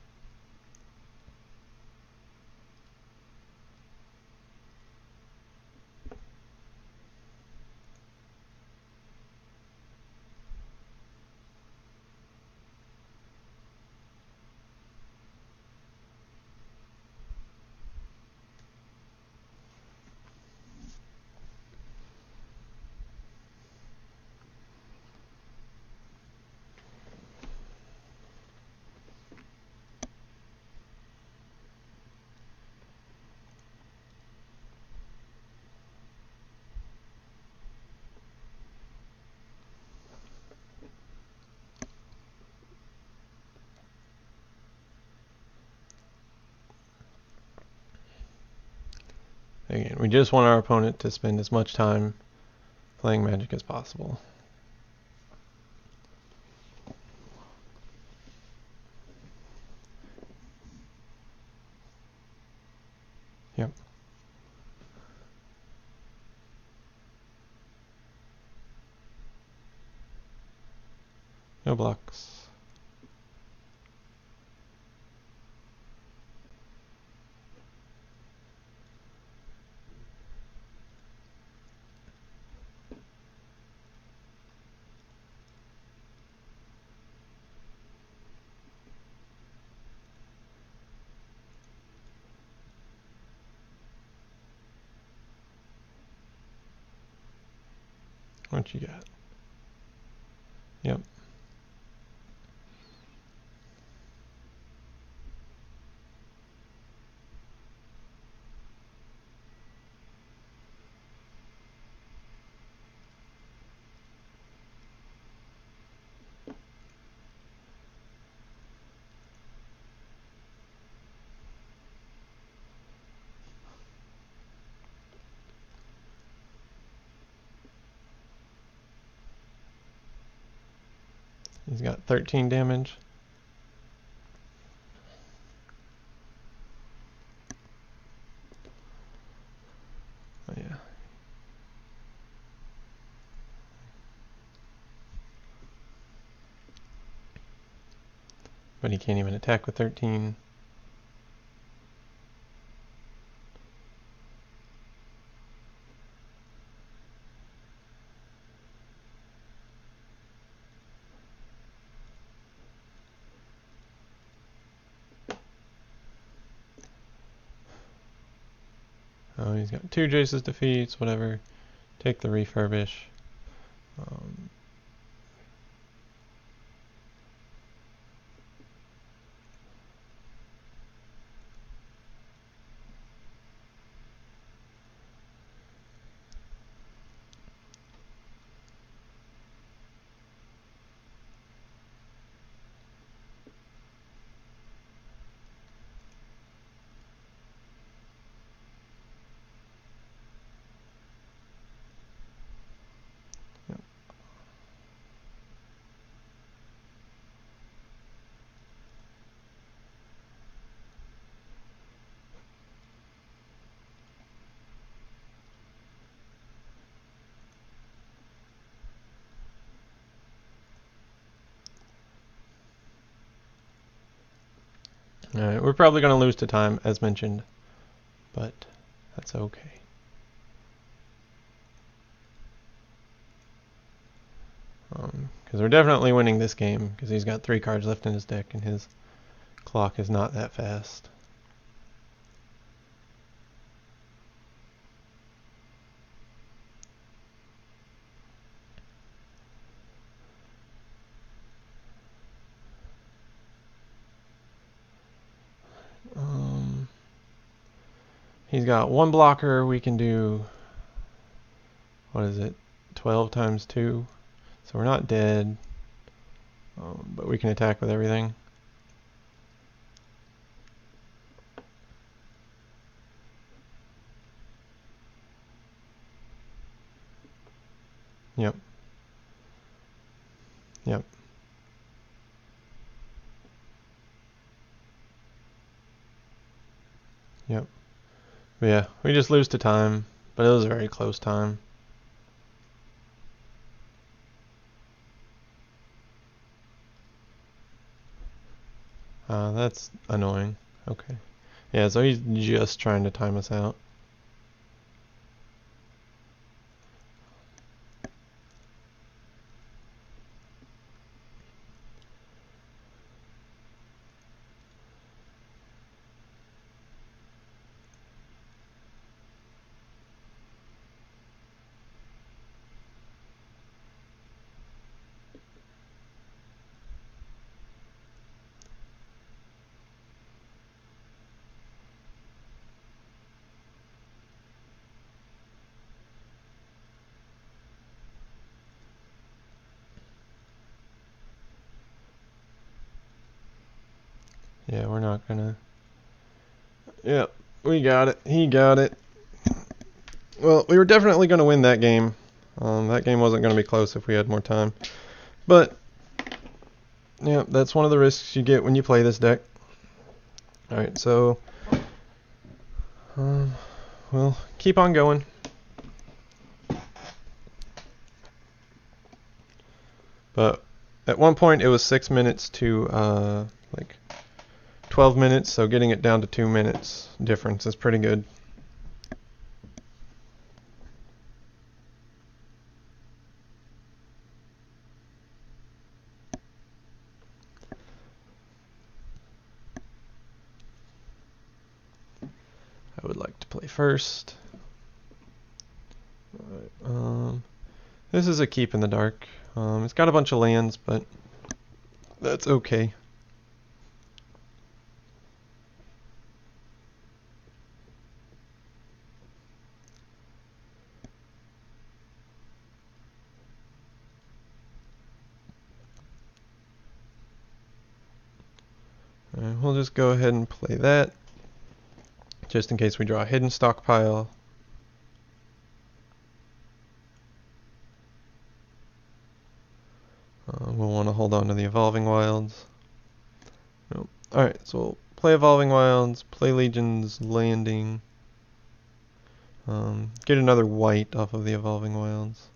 Again, we just want our opponent to spend as much time playing Magic as possible. Yep. No blocks. What you got? Yep. He's got 13 damage. Oh yeah. But he can't even attack with 13. Oh, he's got 2 Jace's defeats, whatever. Take the refurbish. Alright, we're probably going to lose to time, as mentioned, but that's okay. Because we're definitely winning this game, because he's got 3 cards left in his deck, and his clock is not that fast. He's got 1 blocker. We can do, what is it, 12 times 2. So we're not dead, but we can attack with everything. Yep. Yep. Yep. But yeah, we just lose to time, but it was a very close time. That's annoying. Okay. Yeah, so he's just trying to time us out. Yeah, we're not gonna... Yep, we got it. He got it. Well, we were definitely gonna win that game. That game wasn't gonna be close if we had more time. But, yeah, that's one of the risks you get when you play this deck. Alright, so... we'll keep on going. But at one point it was 6 minutes to like 12 minutes, so getting it down to 2 minutes difference is pretty good. I would like to play first. Alright, This is a keep in the dark. It's got a bunch of lands, but that's okay. We'll just go ahead and play that, just in case we draw a hidden stockpile. We'll want to hold on to the Evolving Wilds. Nope. Alright, so we'll play Evolving Wilds, play Legion's Landing, get another white off of the Evolving Wilds.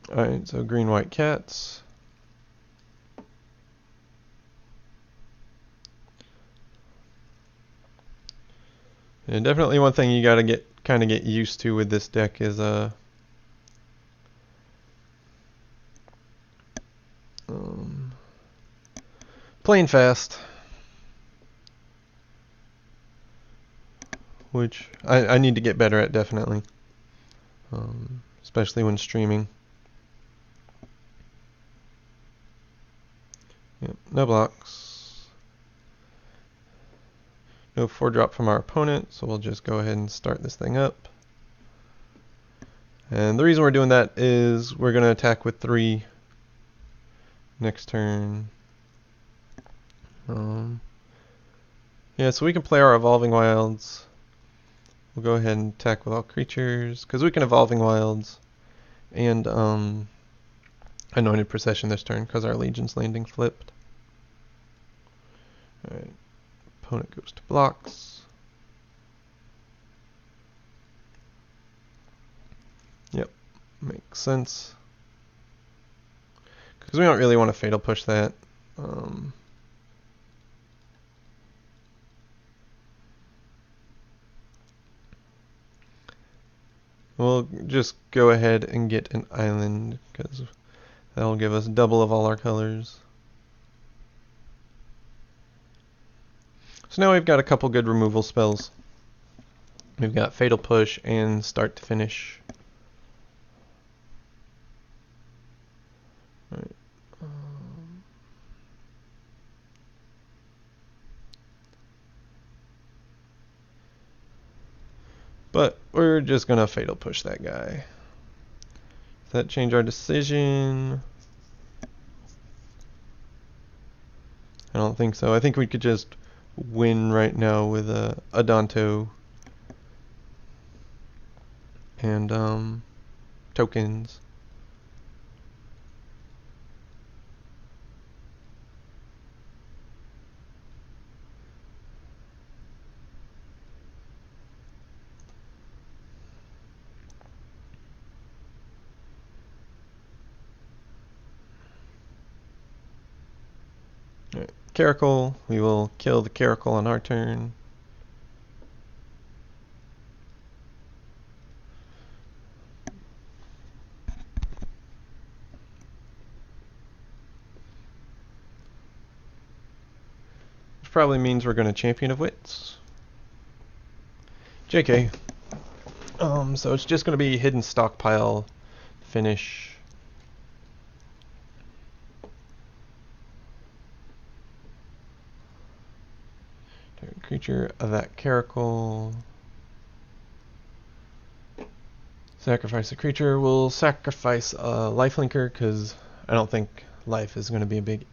Alright, so green, white cats. And definitely one thing you gotta kind of get used to with this deck is playing fast, which I need to get better at, definitely, especially when streaming. Yep, no blocks. No 4-drop from our opponent, so we'll just go ahead and start this thing up. And the reason we're doing that is we're going to attack with 3 next turn. Yeah, so we can play our Evolving Wilds. We'll go ahead and attack with all creatures, because we can Evolving Wilds and Anointed Procession this turn, because our Legion's Landing flipped. Alright, opponent goes to blocks. Yep, makes sense. Because we don't really want to Fatal Push that. We'll just go ahead and get an island, because that'll give us double of all our colors. So now we've got a couple good removal spells. We've got Fatal Push and Start to Finish. All right. But we're just going to Fatal Push that guy. Does that change our decision? I don't think so. I think we could just win right now with Adanto and tokens. Alright, Caracal, we will kill the Caracal on our turn. Which probably means we're going to Champion of Wits. JK. So it's just going to be Hidden Stockpile finish. Creature of that Caracal. Sacrifice a creature. We'll sacrifice a lifelinker because I don't think life is going to be a big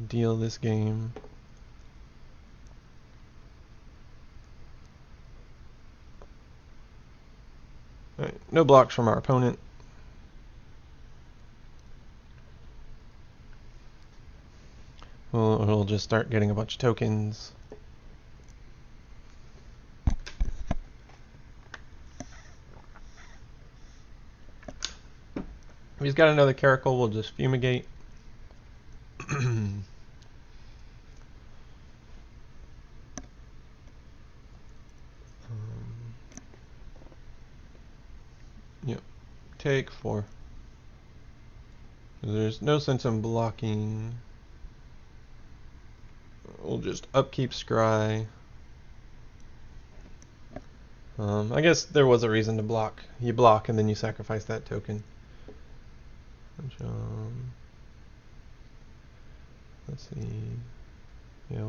deal this game. Alright, no blocks from our opponent. We'll just start getting a bunch of tokens. If he's got another Caracal, we'll just Fumigate. Yep. Take 4. There's no sense in blocking. We'll just upkeep scry. I guess there was a reason to block. You block and then you sacrifice that token. Let's see. Yeah,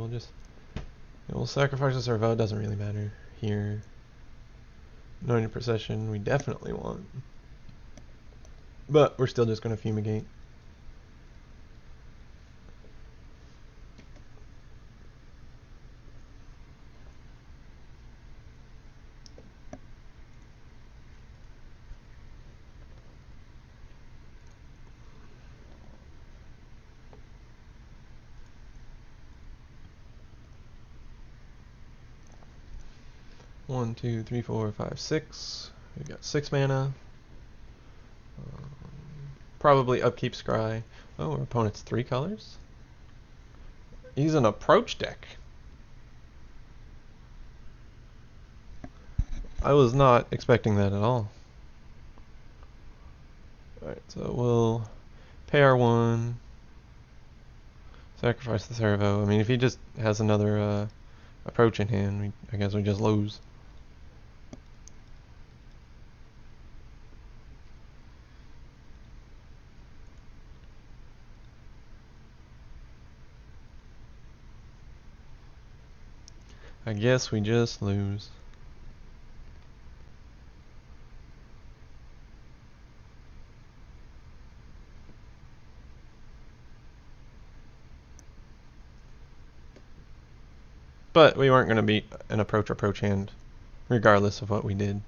we'll sacrifice the servo. It doesn't really matter here. Anointed Procession we definitely want, but we're still just going to fumigate. One, two, three, four, five, six. We got 6 mana. Probably upkeep scry. Oh, our opponent's 3 colors. He's an approach deck. I was not expecting that at all. Alright, so we'll pay our 1. Sacrifice the servo. I mean, if he just has another approach in hand, I guess we just lose. I guess we just lose. But we weren't going to beat an approach hand, regardless of what we did.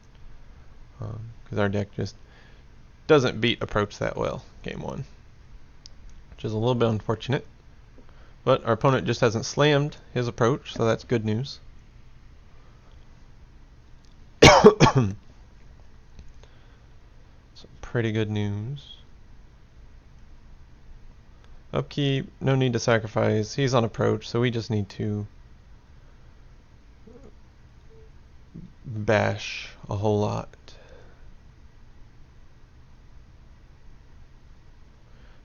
Because our deck just doesn't beat approach that well, game 1. Which is a little bit unfortunate. But our opponent just hasn't slammed his approach, so that's good news. So pretty good news. Upkeep, no need to sacrifice. He's on approach, so we just need to bash a whole lot.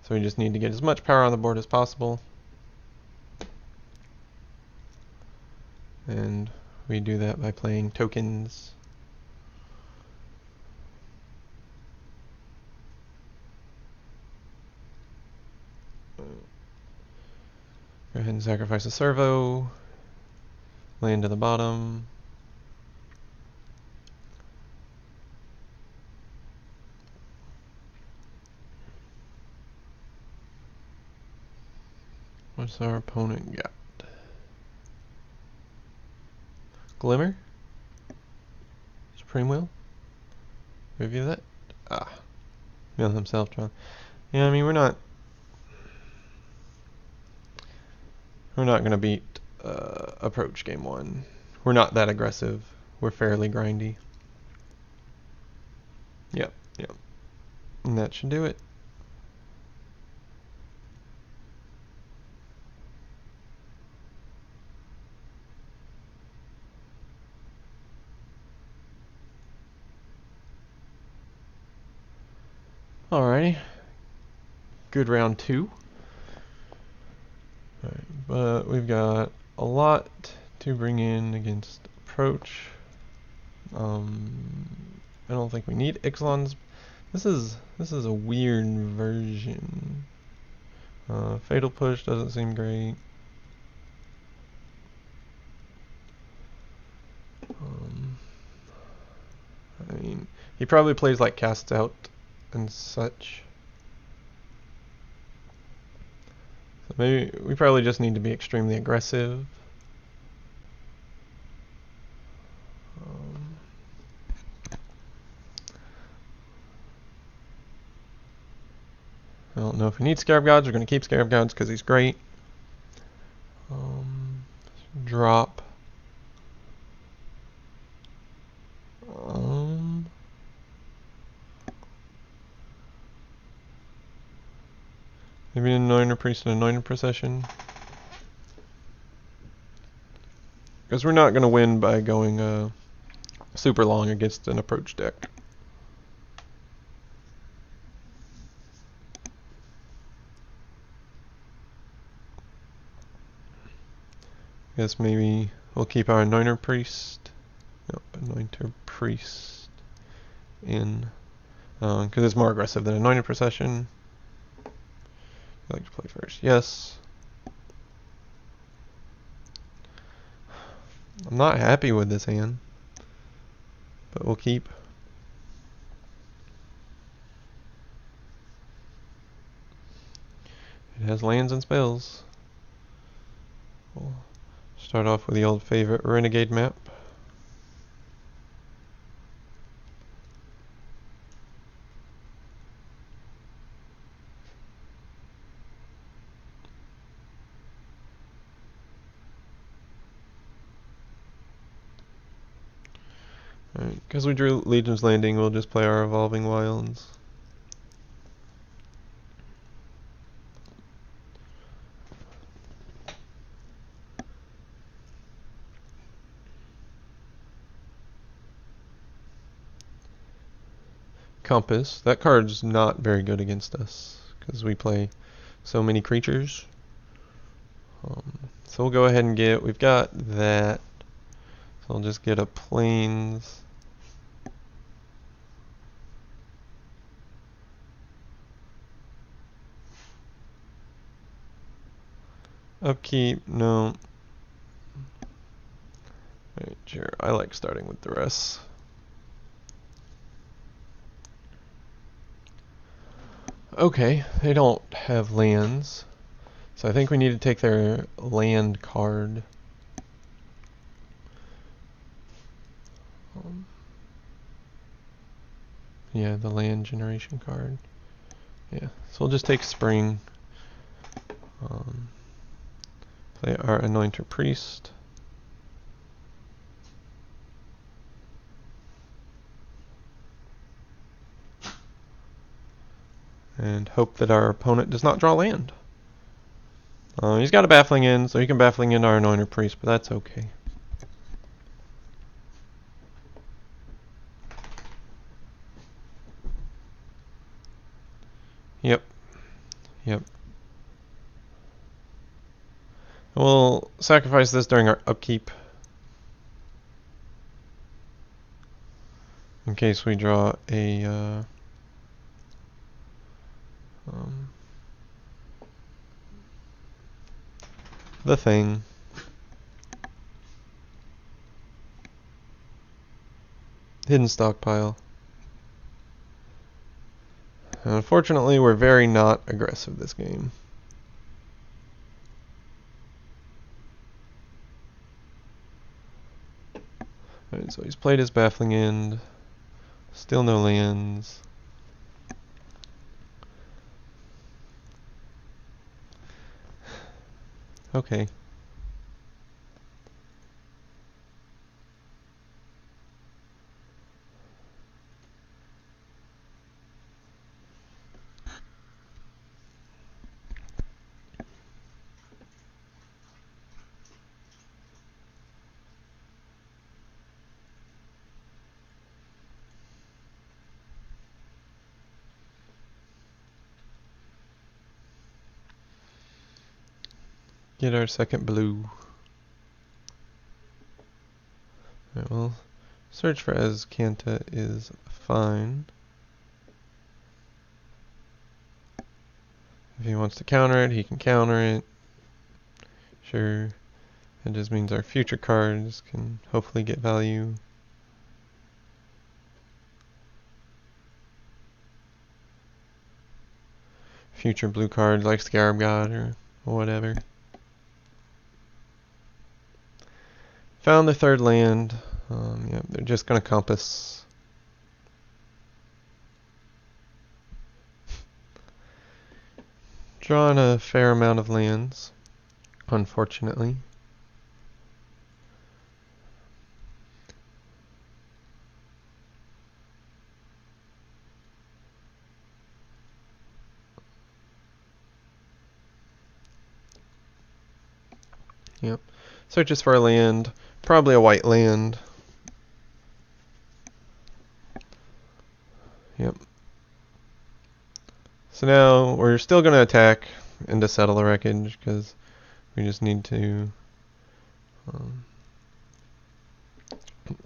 So we just need to get as much power on the board as possible. And we do that by playing tokens. Go ahead and sacrifice a servo. Land to the bottom. What's our opponent got? Glimmer? Supreme Will? Review that? Mill himself, John. Yeah, I mean, we're not gonna beat approach game 1. We're not that aggressive. We're fairly grindy. Yep. And that should do it. Alrighty. Good round 2. Alright, but we've got a lot to bring in against approach. I don't think we need Ixalan's. This is a weird version. Fatal Push doesn't seem great. I mean, he probably plays like Cast Out and such. So maybe we probably just need to be extremely aggressive. I don't know if we need Scarab Gods. We're going to keep Scarab Gods because he's great. Drop. Maybe an Anointer Priest and Anointer Procession. Because we're not going to win by going super long against an approach deck. Guess maybe we'll keep our Anointer Priest. No, Anointer Priest in. Because it's more aggressive than Anointed Procession. I'd like to play first. Yes. I'm not happy with this hand, but we'll keep. It has lands and spells. We'll start off with the old favorite Renegade map. Alright, because we drew Legion's Landing, we'll just play our Evolving Wilds. Compass. That card's not very good against us because we play so many creatures. So we'll go ahead and we've got that. So I'll just get a Plains. Upkeep, no. Alright, sure. I like starting with the rest. Okay, they don't have lands. So I think we need to take their land card. Yeah, the land generation card. Yeah, so we'll just take Spring. Play our Anointer Priest. And hope that our opponent does not draw land. He's got a Baffling in, so he can Baffling in our Anointer Priest, but that's okay. Yep. Yep. We'll sacrifice this during our upkeep. In case we draw a the thing. Hidden stockpile. Unfortunately, we're very not aggressive this game. Alright, so he's played his Baffling End. Still no lands. Okay. Get our second blue. Alright, well, search for Azcanta is fine. If he wants to counter it, he can counter it. Sure. It just means our future cards can hopefully get value. Future blue cards like Scarab God or whatever. Found the third land. Yeah, they're just going to compass. Drawn a fair amount of lands, unfortunately. Yep. Searches for a land. Probably a white land. Yep. So now we're still going to attack and to settle the wreckage because we just need to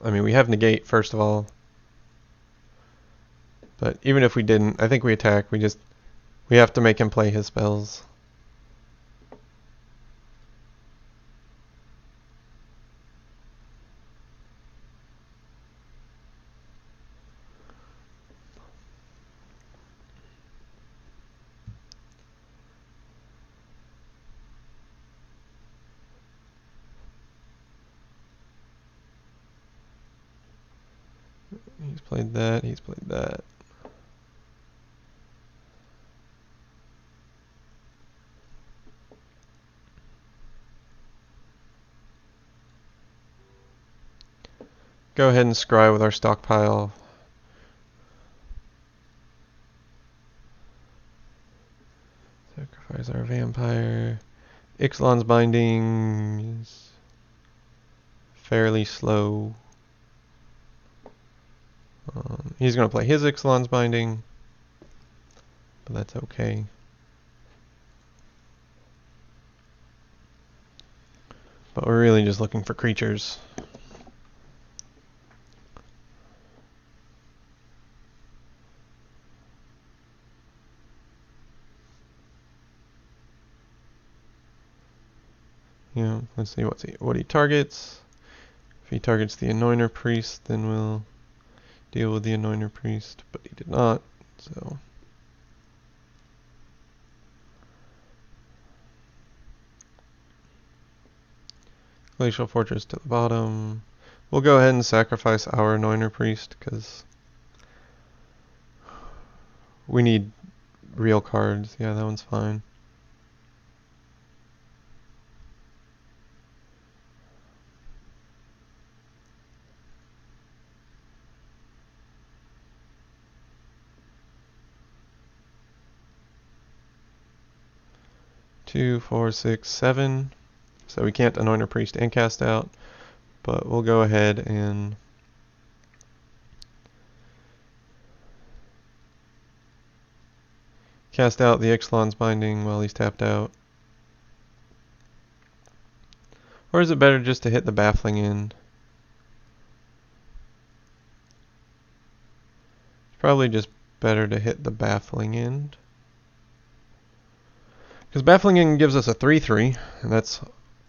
I mean, we have negate, first of all. But even if we didn't, I think we attack. We have to make him play his spells. He's played that, he's played that. Go ahead and scry with our stockpile. Sacrifice our vampire. Ixalan's binding is fairly slow. He's going to play his Ixalan's binding, but that's okay. But we're really just looking for creatures. Yeah, let's see what he targets. If he targets the Anointer Priest, then we'll deal with the Anointer Priest, but he did not, so. Glacial Fortress to the bottom. We'll go ahead and sacrifice our Anointer Priest, because we need real cards. Yeah, that one's fine. Two, 4, 6, 7. So we can't Anointer Priest and cast out, but we'll go ahead and cast out the Ixalan's binding while he's tapped out. Or is it better just to hit the Baffling End? It's probably just better to hit the Baffling End. Because Baffling End gives us a 3/3, and that's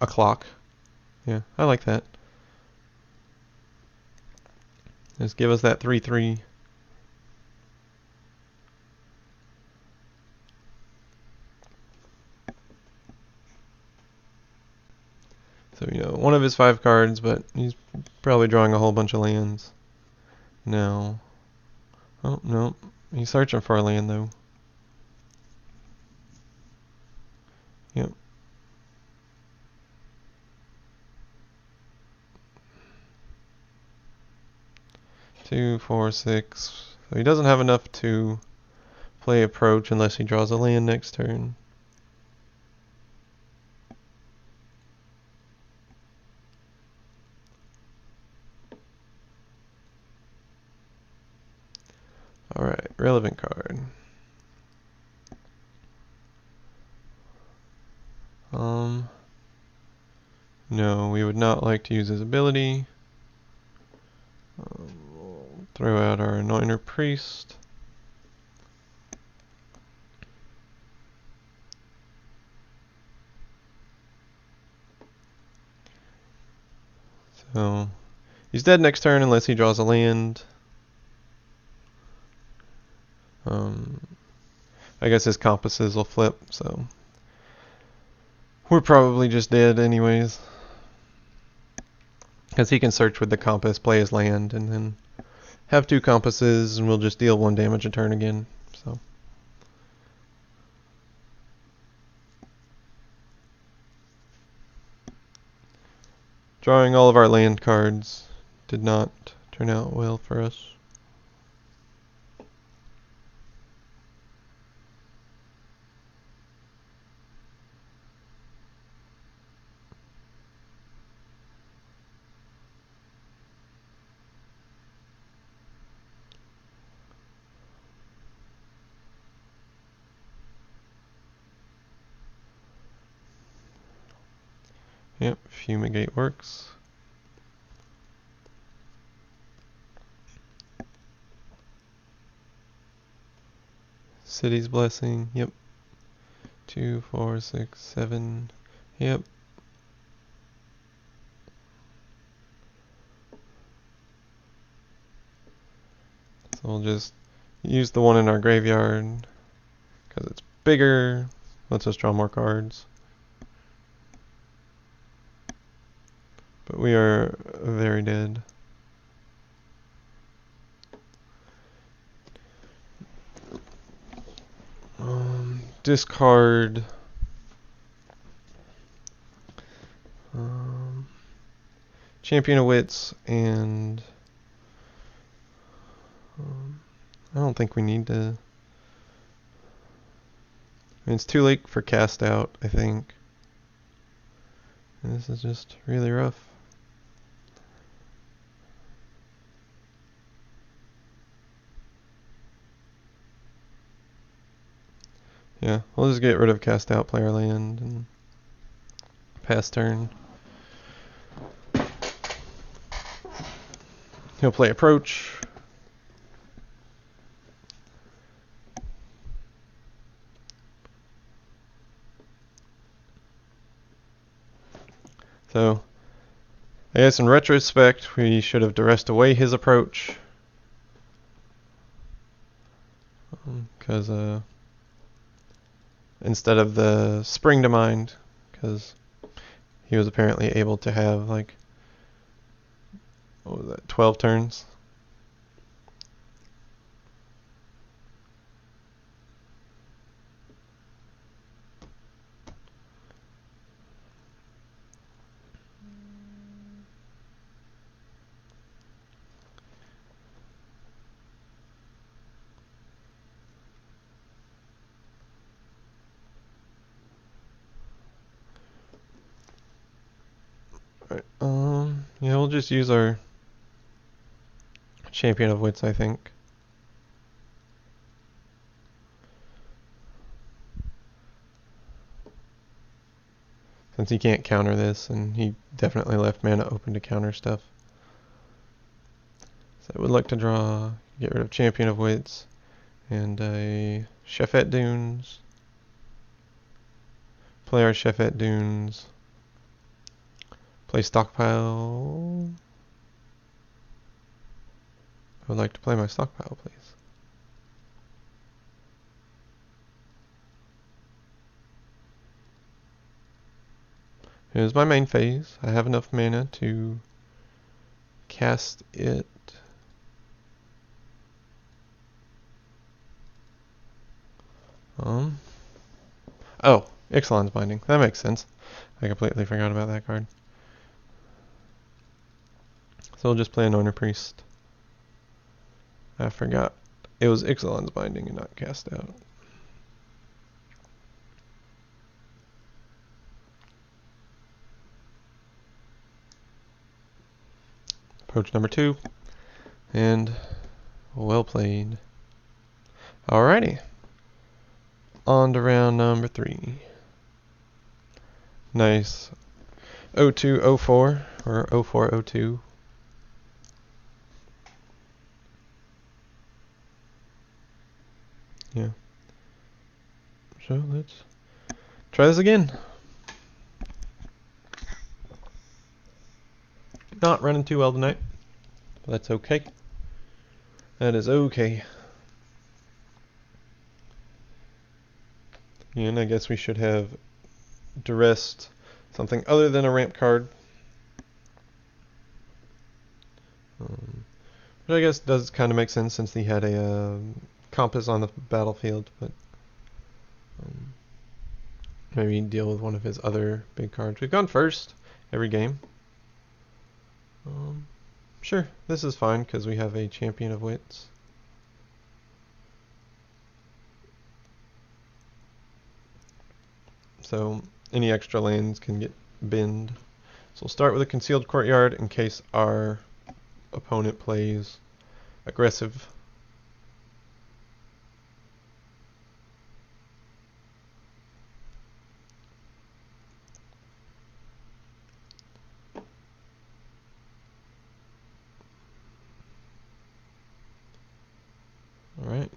a clock. Yeah, I like that. Just give us that 3/3. So, you know, one of his 5 cards, but he's probably drawing a whole bunch of lands. No. Oh, no. He's searching for a land, though. Yep. Two, 4, 6. So he doesn't have enough to play Approach unless he draws a land next turn. Alright, relevant card. No, we would not like to use his ability. We'll throw out our Anointer Priest. So, he's dead next turn unless he draws a land. I guess his compasses will flip, so we're probably just dead anyways. Because he can search with the compass, play his land, and then have 2 compasses, and we'll just deal 1 damage a turn again. So, drawing all of our land cards did not turn out well for us. Yep, Fumigate works. City's Blessing, yep. 2, 4, 6, 7, yep. So we'll just use the one in our graveyard because it's bigger, lets us draw more cards. But we are very dead. Discard Champion of Wits, and I don't think we need to. I mean, it's too late for cast out, I think. And this is just really rough. Yeah, we'll just get rid of cast out, player land, and pass turn. He'll play approach. So, I guess in retrospect, we should have duressed away his approach. Because, instead of the Spring to Mind, because he was apparently able to have, like, what was that, 12 turns? Alright, yeah, we'll just use our Champion of Wits, I think. Since he can't counter this, and he definitely left mana open to counter stuff. So I would like to get rid of Champion of Wits, and a Chef at Dunes. Play our Chef at Dunes. Play Stockpile. I would like to play my Stockpile, please. Here's my main phase. I have enough mana to cast it. Oh, Ixalan's Binding. That makes sense. I completely forgot about that card. So we'll just play Anointer Priest. I forgot. It was Ixalan's Binding and not cast out. Approach number 2. And well played. Alrighty. On to round number 3. Nice. 0204 or 0402. Yeah. So let's try this again. Not running too well tonight, but that's okay. That is okay. And I guess we should have duressed something other than a ramp card. Which I guess does kind of make sense since he had a compass on the battlefield, but maybe deal with one of his other big cards. We've gone first every game. Sure, this is fine because we have a Champion of Wits. So any extra lands can get binned. So we'll start with a Concealed Courtyard in case our opponent plays aggressive.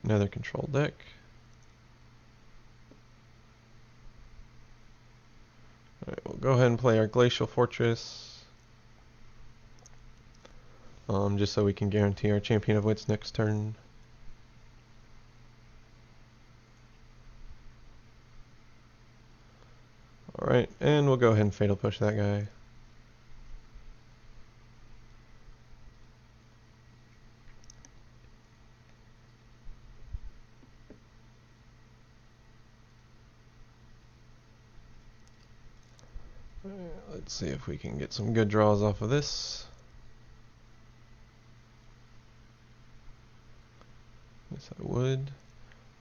another control deck. Alright, we'll go ahead and play our Glacial Fortress. Just so we can guarantee our Champion of Wits next turn. Alright, and we'll go ahead and Fatal Push that guy. Let's see if we can get some good draws off of this. Yes, I would.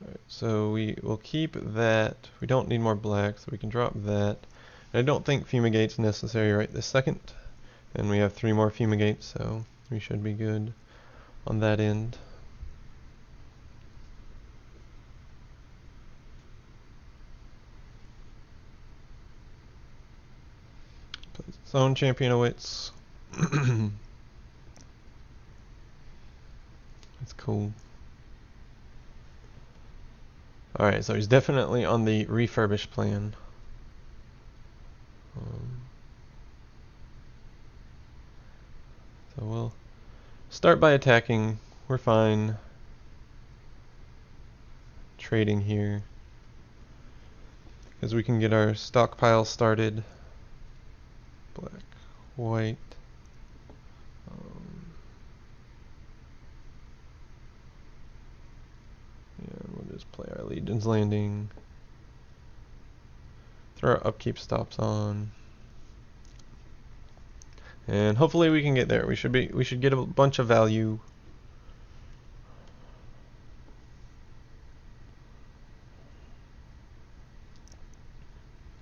Alright, so we will keep that. We don't need more black, so we can drop that. I don't think Fumigate's necessary right this second. And we have 3 more Fumigates, so we should be good on that end. Zone Champion of Wits. That's cool. Alright, so he's definitely on the refurbish plan. So we'll start by attacking. We're fine. Trading here. Because we can get our stockpile started. Black, white. Yeah, we'll just play our Legion's Landing. Throw our upkeep stops on. And hopefully we can get there. We should get a bunch of value.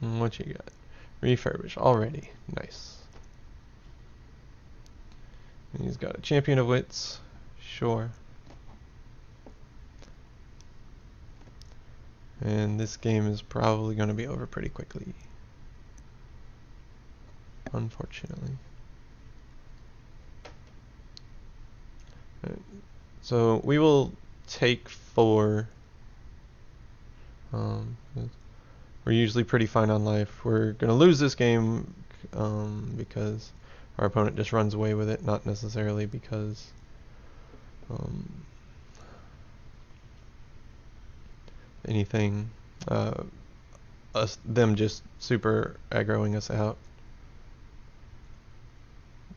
What you got? Refurbish already. Nice. And he's got a Champion of Wits. Sure. And this game is probably going to be over pretty quickly. Unfortunately. Right. So we will take 4. We're usually pretty fine on life. We're going to lose this game because our opponent just runs away with it, not necessarily because anything, them just super aggroing us out.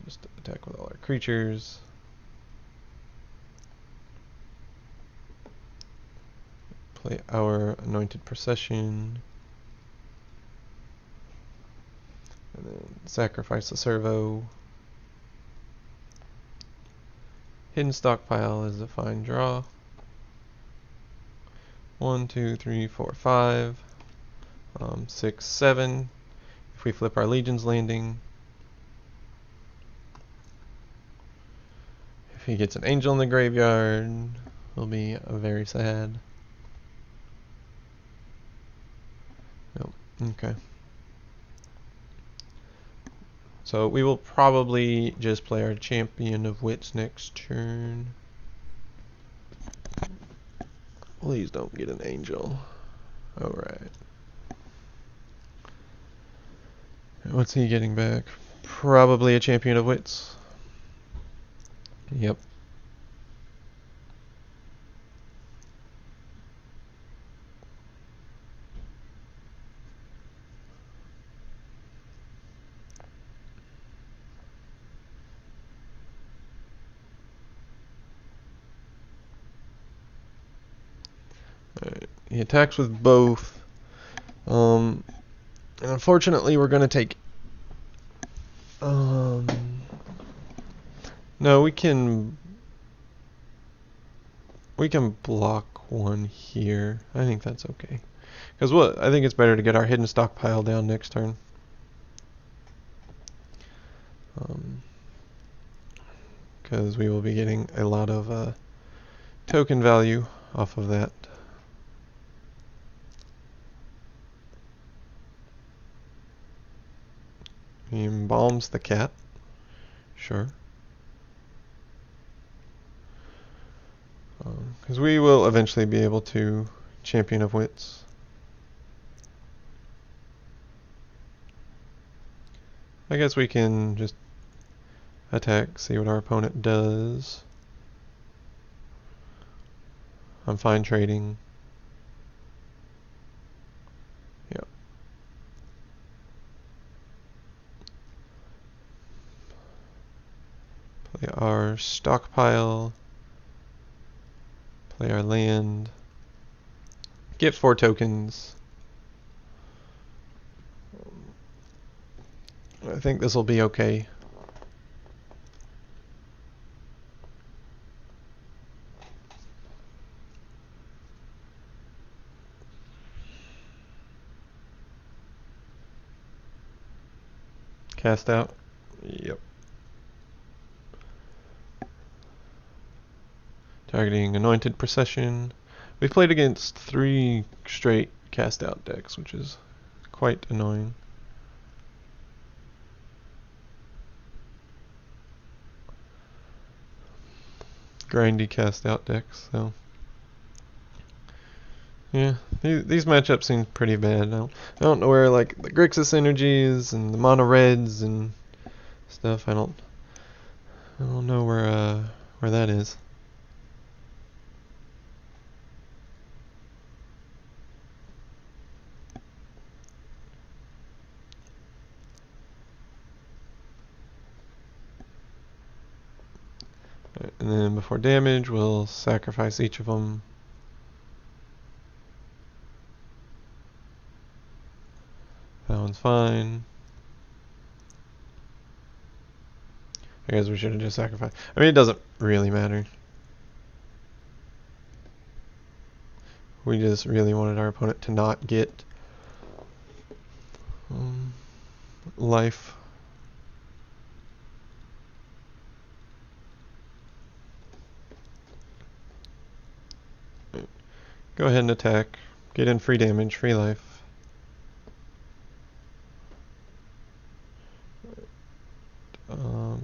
Just attack with all our creatures. Play our Anointed Procession. And then sacrifice the servo. Hidden Stockpile is a fine draw. 1, 2, 3, 4, 5, 6, 7. If we flip our Legion's Landing. If he gets an Angel in the graveyard, he'll be very sad. Nope. Okay. So we will probably just play our Champion of Wits next turn. Please don't get an Angel. Alright. What's he getting back? Probably a Champion of Wits. Yep. Alright, he attacks with both. And unfortunately we're gonna take no, we can block one here. I think that's okay. Because I think it's better to get our hidden stockpile down next turn. Because we will be getting a lot of token value off of that. He embalms the cat. Sure. Because we will eventually be able to Champion of Wits. I guess we can just attack, see what our opponent does. I'm fine trading. Yep. Play our stockpile. Play our land. Get 4 tokens. I think this will be okay. Cast out. Yep. Targeting Anointed Procession. We've played against 3 straight cast out decks, which is quite annoying. Grindy cast out decks, so yeah, these matchups seem pretty bad. I don't know where like the Grixis energies and the mono reds and stuff. I don't know where that is. And then before damage, we'll sacrifice each of them. That one's fine. I guess we should have just sacrificed. I mean, it doesn't really matter. We just really wanted our opponent to not get life. Go ahead and attack. Get in free damage, free life.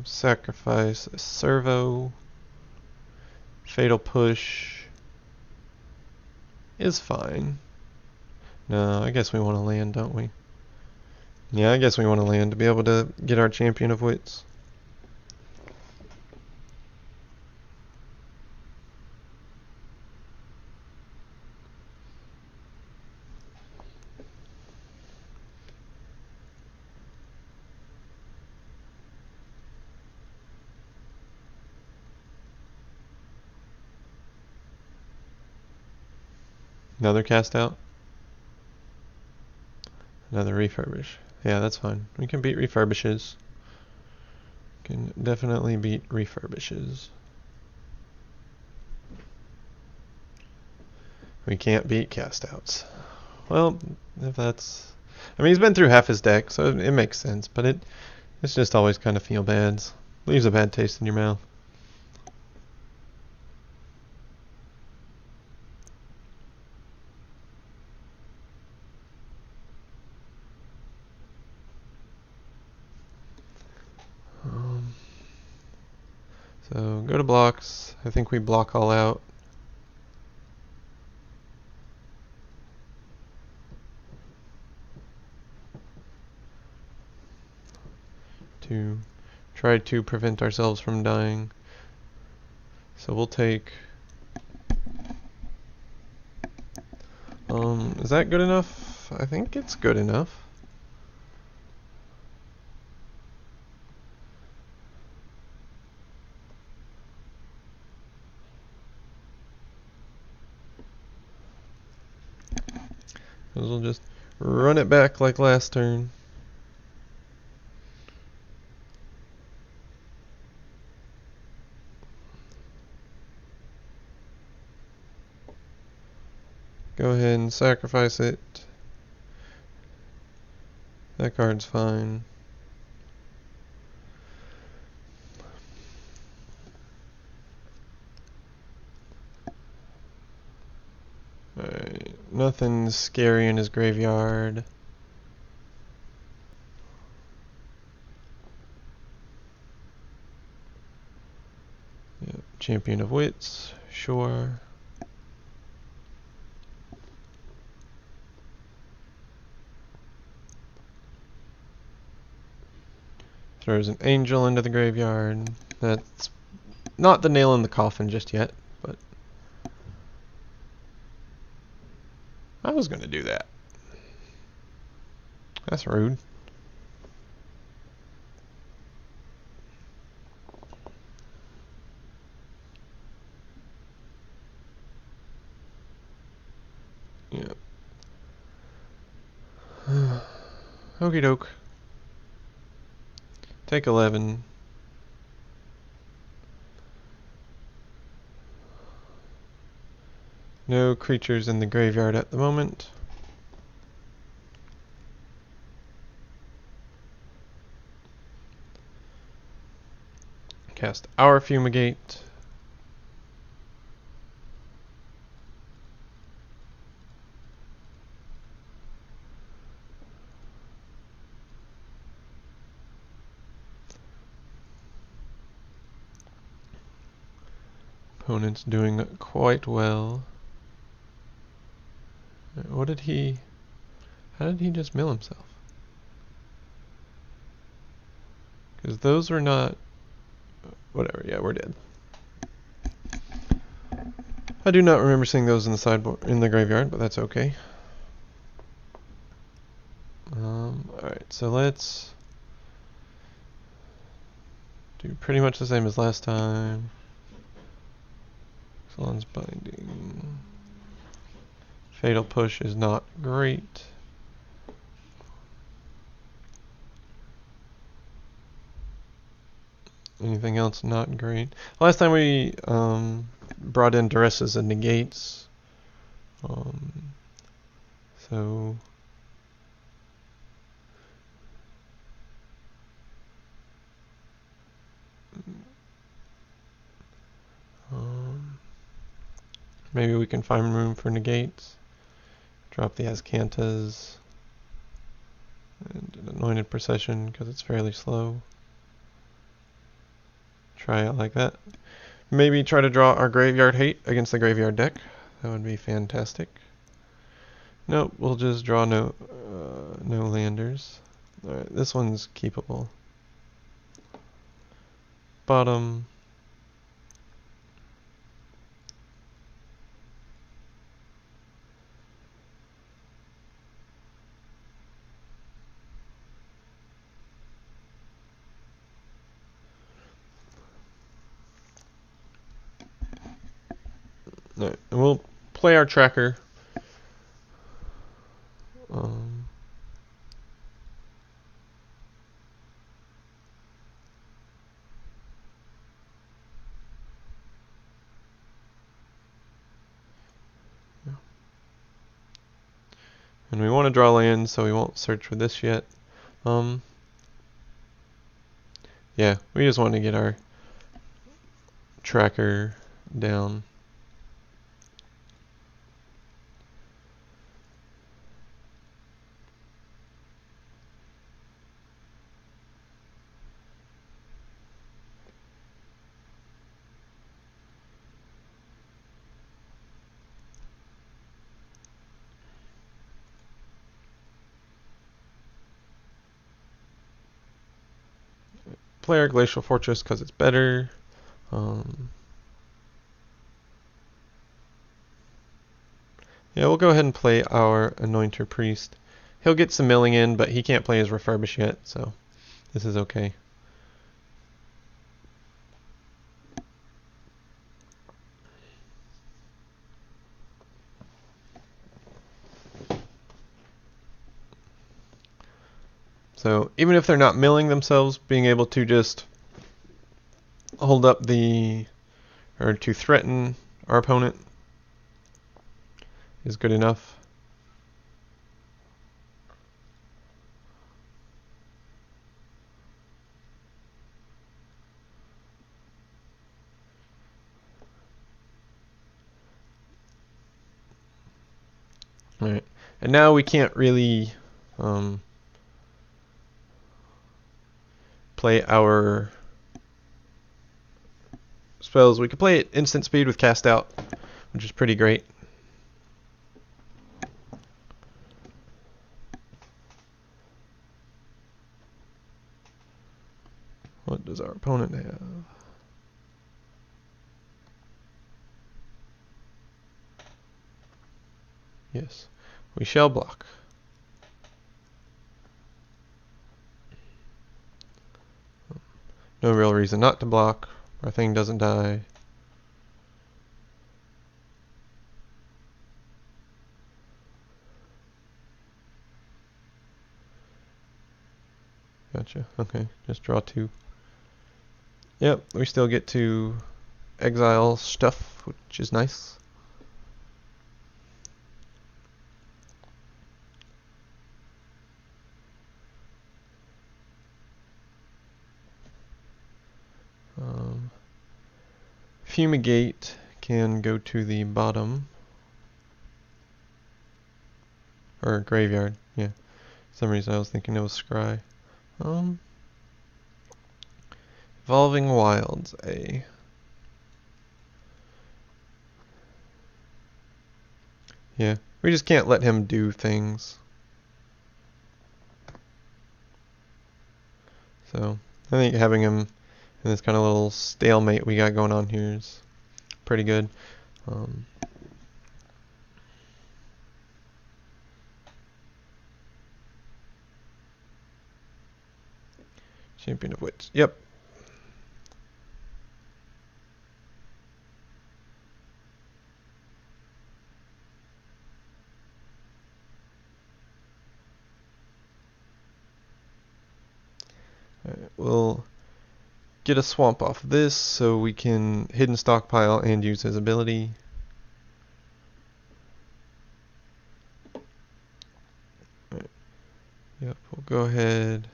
Sacrifice a servo. Fatal push is fine. No, I guess we want to land, don't we? Yeah, I guess we want to land to be able to get our Champion of Wits. Another cast out. Another refurbish. Yeah, that's fine. We can beat refurbishes. Can definitely beat refurbishes. We can't beat cast outs. Well, if that's... I mean, he's been through half his deck, so it makes sense, but it's just always kind of feel bad. Leaves a bad taste in your mouth. So go to blocks. I think we block all out. To try to prevent ourselves from dying. So we'll take... is that good enough? I think it's good enough. We'll just run it back like last turn. Go ahead and sacrifice it. That card's fine. Alright, nothing scary in his graveyard. Yep, Champion of Wits, sure. Throws an angel into the graveyard. That's not the nail in the coffin just yet, but I was going to do that. That's rude. Yeah. Okie doke. Take 11. No creatures in the graveyard at the moment. Cast our Fumigate. Opponent's doing quite well. What did he... How did he just mill himself? Because those were not... Whatever, yeah, we're dead. I do not remember seeing those in the sideboard, in the graveyard, but that's okay. Alright, so let's do pretty much the same as last time. Salon's Binding. Fatal Push is not great. Anything else not great? Last time we brought in Duresses and Negates. So maybe we can find room for Negates. Drop the Azcantas and an Anointed Procession because it's fairly slow. Try it like that. Maybe try to draw our Graveyard Hate against the Graveyard deck. That would be fantastic. Nope, we'll just draw no landers. Alright, this one's keepable. Bottom. Alright, and we'll play our tracker. And we want to draw land, so we won't search for this yet. Yeah, we just want to get our tracker down. Play our Glacial Fortress because it's better. Yeah, we'll go ahead and play our Anointer Priest. He'll get some milling in, but he can't play his Refurbish yet, so this is okay. So even if they're not milling themselves, being able to just hold up or to threaten our opponent is good enough. Alright, and now we can't really play our spells. We can play at instant speed with Cast Out, which is pretty great. does our opponent have? Yes, we shall block. No real reason not to block. Our thing doesn't die. Gotcha. Okay, just draw 2. Yep, we still get to exile stuff, which is nice. Fumigate can go to the bottom. Or graveyard, yeah. For some reason I was thinking it was scry. Evolving Wilds, A. Yeah, we just can't let him do things. So, I think having him in this kind of little stalemate we got going on here is pretty good. Champion of Wits, yep. Alright, we'll get a swamp off this so we can hidden stockpile and use his ability. Right. Yep, we'll go ahead,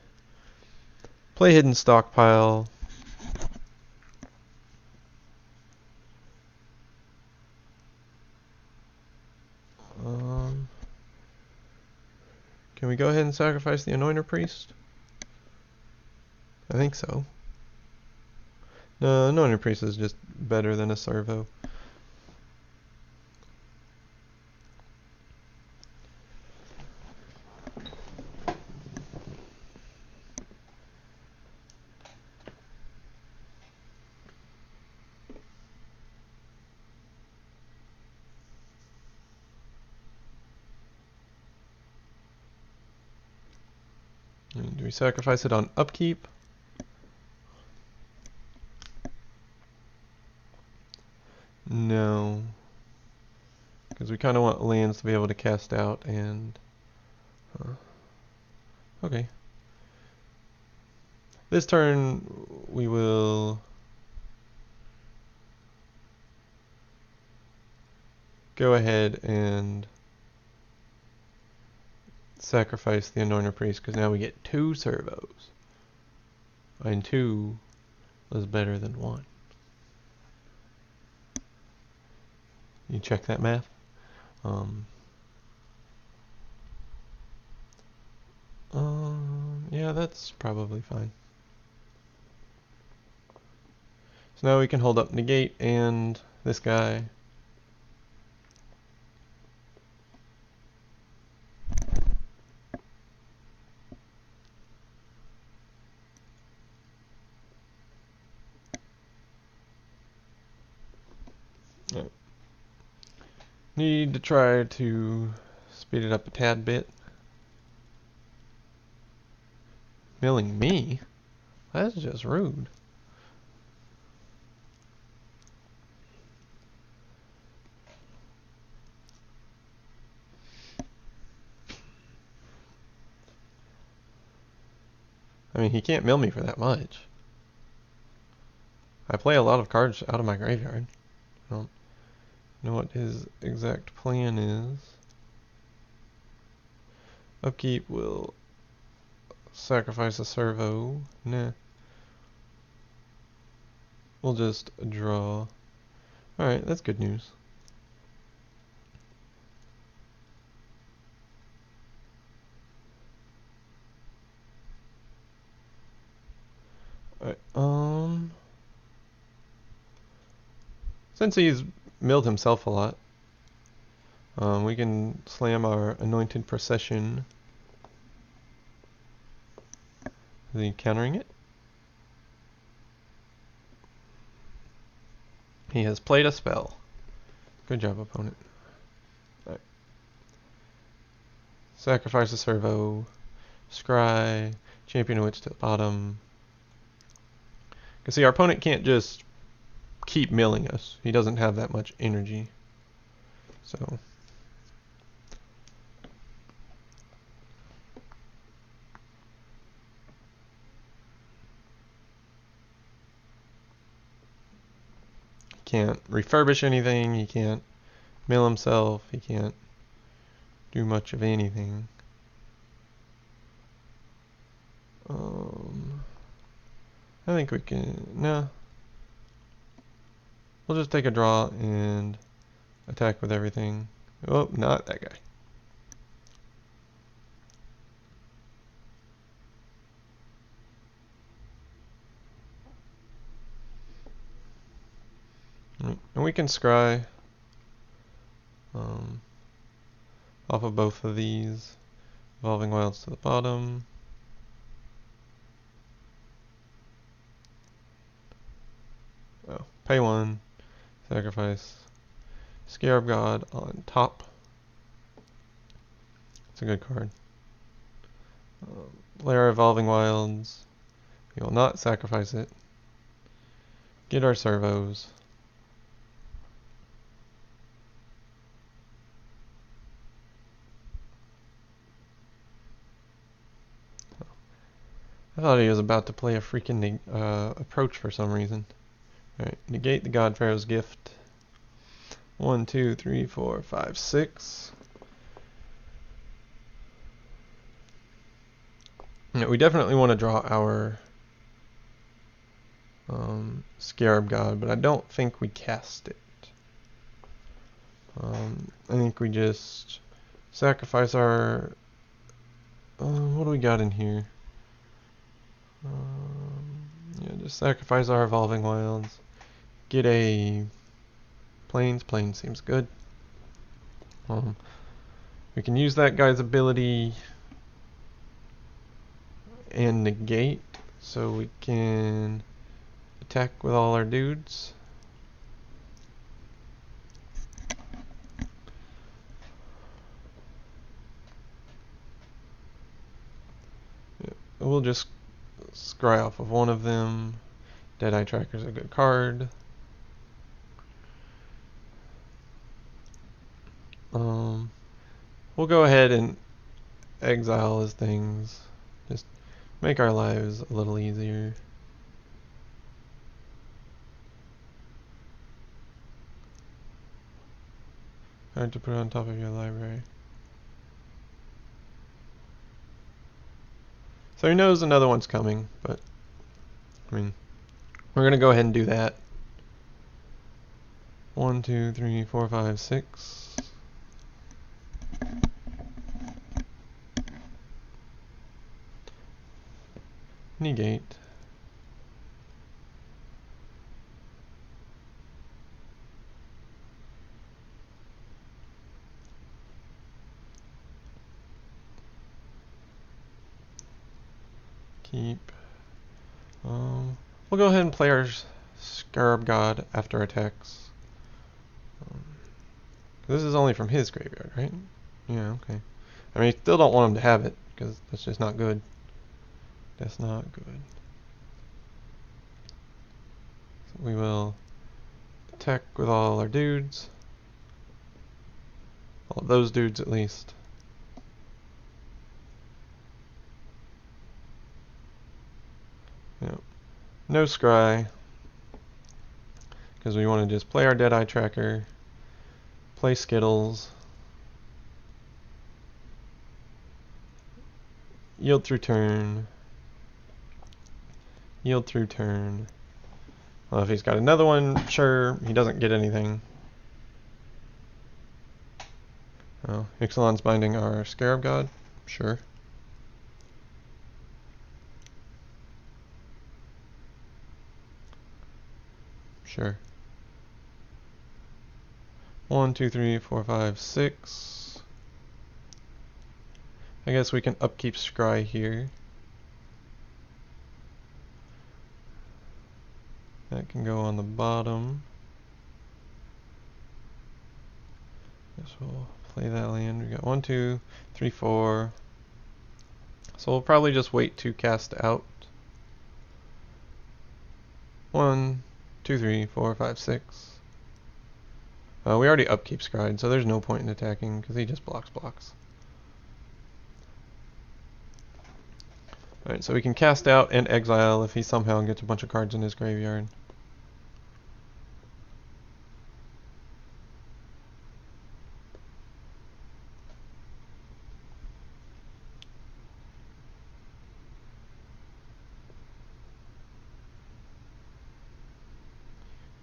play hidden stockpile. Can we go ahead and sacrifice the Anointer Priest? I think so. No, Anointer Priest is just better than a servo. Do we sacrifice it on upkeep? No. Because we kind of want lands to be able to cast out and... okay. This turn we will... go ahead and sacrifice the Anointer Priest, because now we get 2 servos. And 2 is better than 1. You check that math? Yeah, that's probably fine. So now we can hold up negate and this guy. Right. Need to try to speed it up a tad bit. Milling me? That's just rude. I mean, he can't mill me for that much. I play a lot of cards out of my graveyard. I don't know what his exact plan is. Upkeep will sacrifice a servo. Nah. We'll just draw. Alright, that's good news. Alright, since he's milled himself a lot, we can slam our Anointed Procession. Is he countering it? He has played a spell. Good job, opponent. Right. Sacrifice a servo. Scry. Champion Witch to the bottom. Because see, our opponent can't just keep milling us. He doesn't have that much energy. So he can't refurbish anything, he can't mill himself, he can't do much of anything. I think we can, no. We'll just take a draw and attack with everything. Oh, not that guy. And we can scry off of both of these. Evolving Wilds to the bottom. Oh, pay one. Sacrifice. Scarab God on top. It's a good card. Lair Evolving Wilds. We will not sacrifice it. Get our servos. I thought he was about to play a freaking approach for some reason. Alright, negate the God Pharaoh's gift. 1, 2, 3, 4, 5, 6. Now, we definitely want to draw our Scarab God, but I don't think we cast it. I think we just sacrifice our... what do we got in here? Yeah, just sacrifice our Evolving Wilds. Get a Plains. Plains seems good. We can use that guy's ability and negate, so we can attack with all our dudes. Yeah, we'll just scry off of one of them. Deadeye Tracker's a good card. We'll go ahead and exile his things. Just make our lives a little easier. Hard to put on top of your library. So he knows another one's coming, but I mean, we're gonna go ahead and do that. 1, 2, 3, 4, 5, 6. Negate. Keep. We'll go ahead and play our Scarab God after attacks. This is only from his graveyard, right? Yeah, okay. I mean, still don't want him to have it, because that's just not good. That's not good. So we will attack with all our dudes. All of those dudes, at least. Yep. No scry, because we want to just play our Deadeye Tracker, play Skittles, yield through turn, yield through turn. Well, if he's got another one, sure, he doesn't get anything. Oh, Ixalan's binding our Scarab God, sure. Sure. 1, 2, 3, 4, 5, 6. I guess we can upkeep Scry here. That can go on the bottom. Guess we'll play that land. We got 1, 2, 3, 4. So we'll probably just wait to cast out. 1, 2, 3, 4, 5, 6. We already upkeep Scryed, so there's no point in attacking because he just blocks. Alright, so we can cast out and exile if he somehow gets a bunch of cards in his graveyard.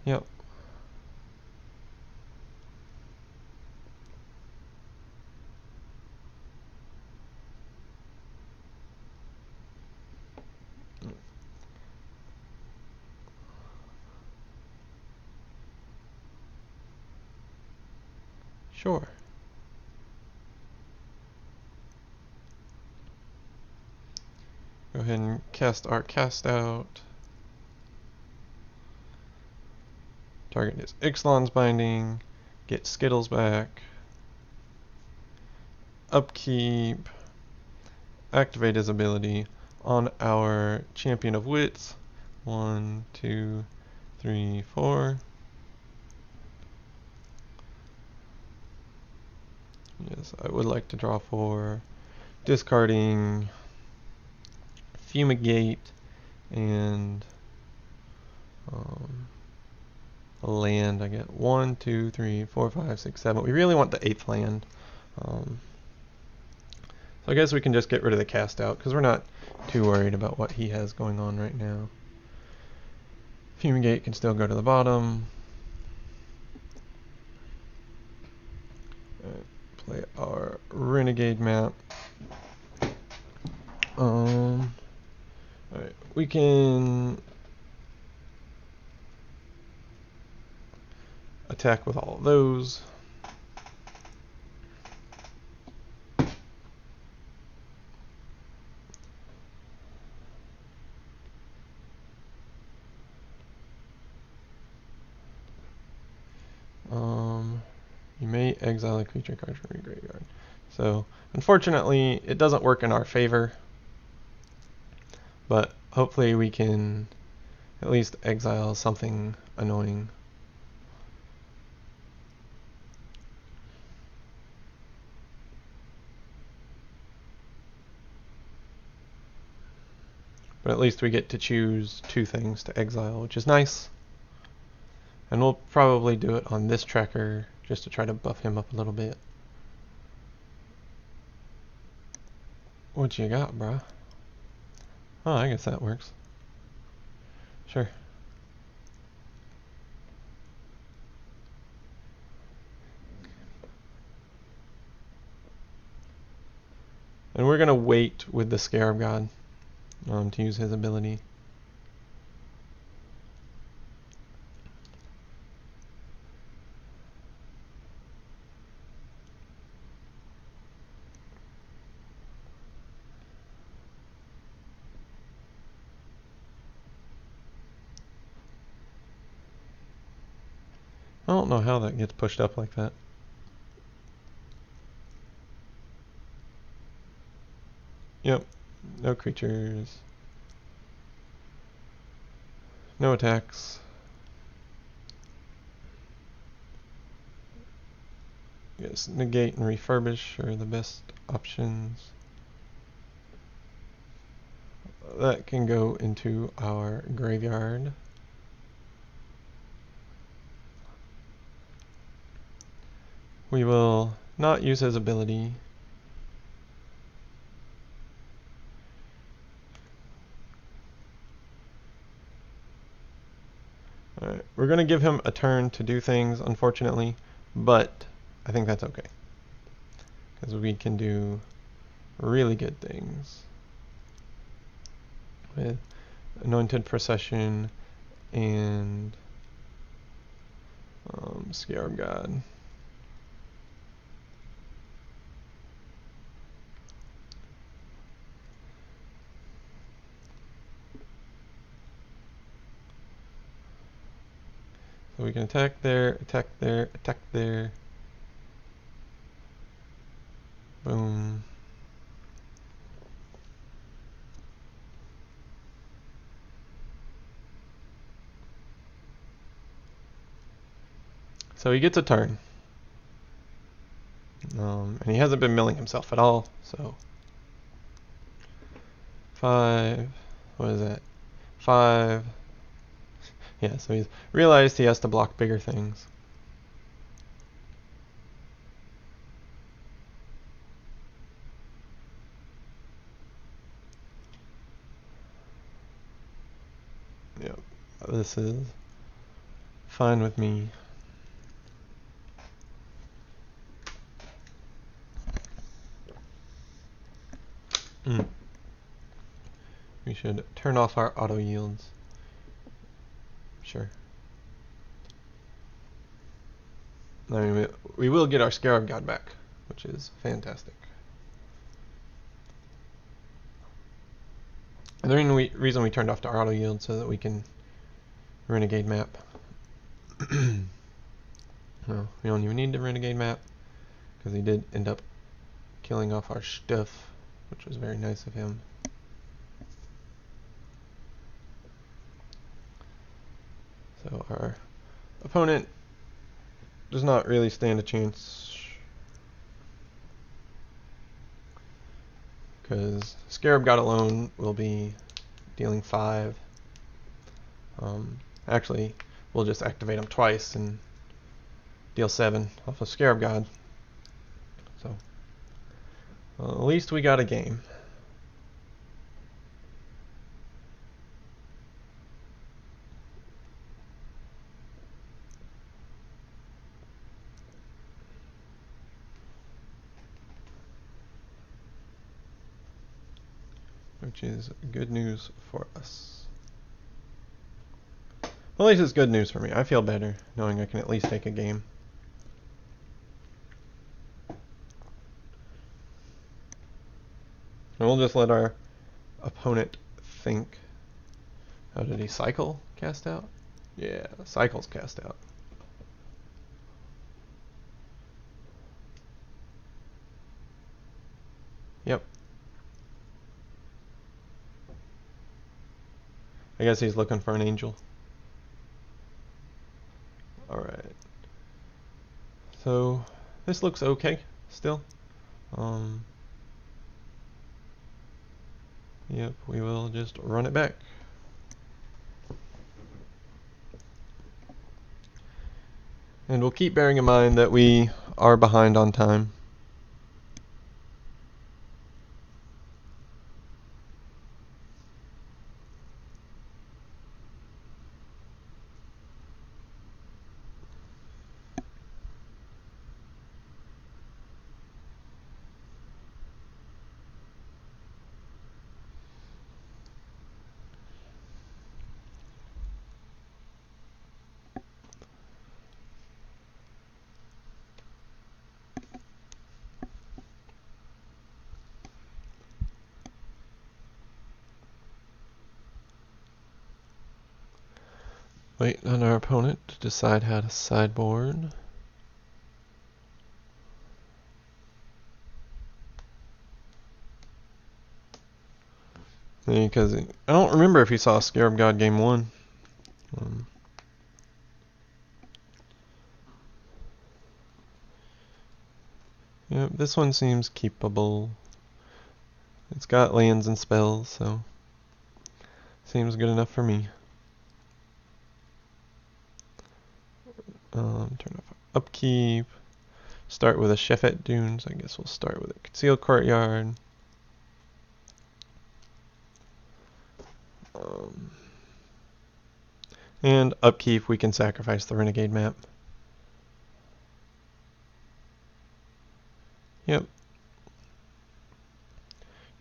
Yep. Sure. Go ahead and cast our cast out. Target is Ixalan's Binding. Get Skittles back. Upkeep. Activate his ability on our Champion of Wits. 1, 2, 3, 4. Yes, I would like to draw 4. Discarding Fumigate and a land. I get 1, 2, 3, 4, 5, 6, 7. We really want the 8th land. So I guess we can just get rid of the cast out because we're not too worried about what he has going on right now. Fumigate can still go to the bottom. Play our Renegade map. Alright, we can attack with all of those. You may exile a creature card from your graveyard. So, unfortunately, it doesn't work in our favor. But hopefully we can at least exile something annoying. But at least we get to choose 2 things to exile, which is nice. And we'll probably do it on this tracker just to try to buff him up a little bit. What you got, bruh? Oh, I guess that works. Sure. And we're going to wait with the Scarab God to use his ability. I don't know how that gets pushed up like that. Yep, no creatures. No attacks. Yes, negate and refurbish are the best options. That can go into our graveyard. We will not use his ability. Alright, we're going to give him a turn to do things, unfortunately, but I think that's okay. Because we can do really good things with Anointed Procession and Scarab God. So we can attack there, attack there, attack there. Boom. So he gets a turn. And he hasn't been milling himself at all, so 5, what is that? 5. Yeah, so he's realized he has to block bigger things. Yep, this is fine with me. We should turn off our auto yields. Sure. I mean, we will get our Scarab God back, which is fantastic. And the reason we turned off the auto yield so that we can renegade map. No, we don't even need the renegade map because he did end up killing off our stuff, which was very nice of him. So our opponent does not really stand a chance because Scarab God alone will be dealing 5. Actually, we'll just activate him twice and deal 7 off of Scarab God. So at least we got a game. Which is good news for us. Well, at least it's good news for me. I feel better knowing I can at least take a game. And we'll just let our opponent think. How did he cycle cast out? Yeah, cycle's cast out. Yep. I guess he's looking for an angel. Alright. So, this looks okay still. Yep, we will just run it back. And we'll keep bearing in mind that we are behind on time. Waiting on our opponent to decide how to sideboard. Because I don't remember if he saw Scarab God game 1. Yep, this one seems keepable. It's got lands and spells, so seems good enough for me. Turn off upkeep. Start with a Shefet Dunes. I guess we'll start with a Concealed Courtyard. And upkeep, we can sacrifice the Renegade map. Yep.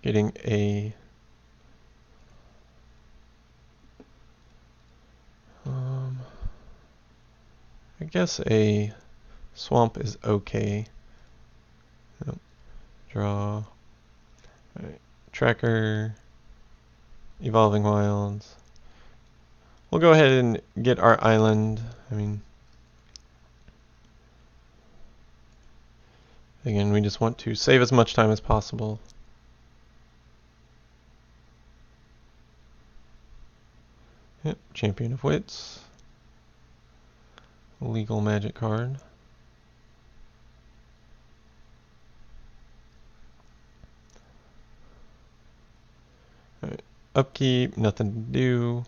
Getting a I guess a swamp is okay. Yep. Draw. Alright. Tracker. Evolving Wilds. We'll go ahead and get our island. I mean, Again, we just want to save as much time as possible. Yep, Champion of Wits. Legal magic card. Alright, upkeep, nothing to do.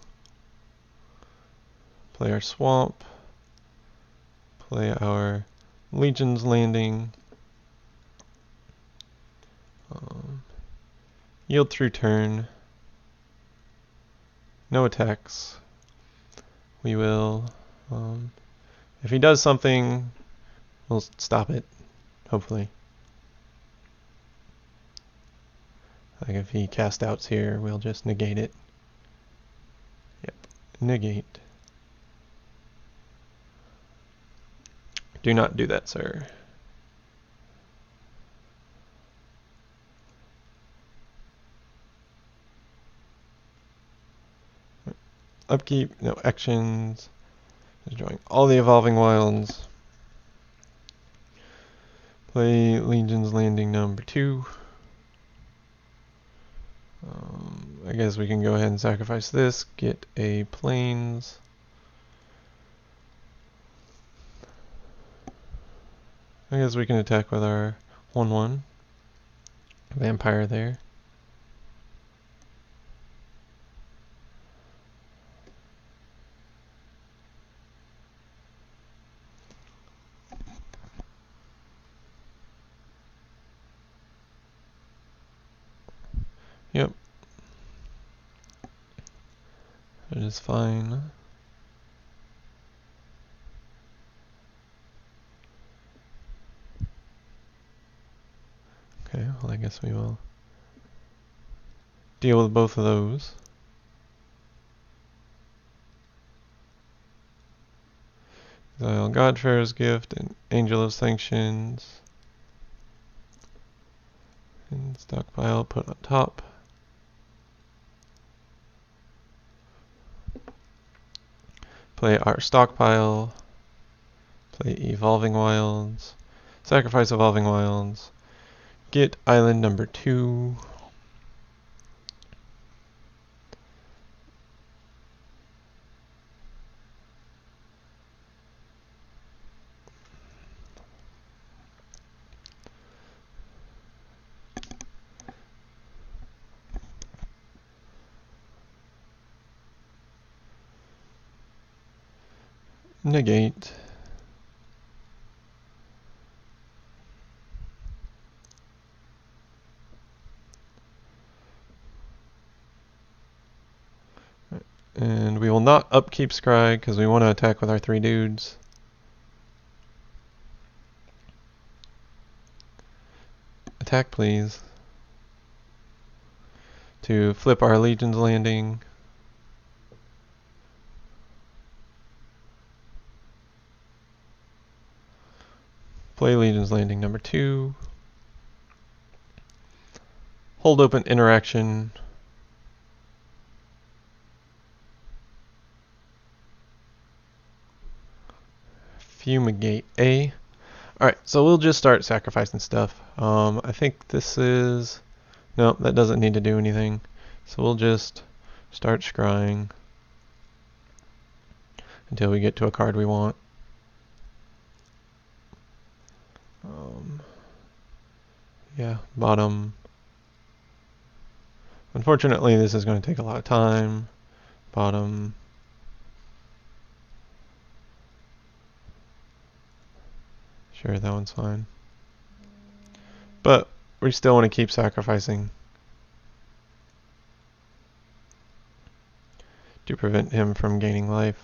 Play our swamp. Play our Legion's Landing. Yield through turn. No attacks. We will, if he does something, we'll stop it, hopefully. Like if he cast outs here, we'll just negate it. Yep, negate. Do not do that, sir. Upkeep, no actions. Destroying all the Evolving Wilds. Play Legion's Landing number 2. I guess we can go ahead and sacrifice this, get a Plains. I guess we can attack with our 1/1 vampire there. Yep. It is fine. Okay, well I guess we will deal with both of those. Exile Godfarer's Gift and Angel of Sanctions. And stockpile, put on top. Play our stockpile. Play Evolving Wilds. Sacrifice Evolving Wilds. Get island number 2. Negate. And we will not upkeep Scry because we want to attack with our 3 dudes. Attack, please. To flip our Legion's Landing. Play Legion's Landing number 2. Hold open interaction. Fumigate A. Alright, so we'll just start sacrificing stuff. I think this is... No, that doesn't need to do anything. So we'll just start scrying until we get to a card we want. Yeah, bottom. Unfortunately, this is going to take a lot of time. Bottom. Sure, that one's fine. But we still want to keep sacrificing to prevent him from gaining life.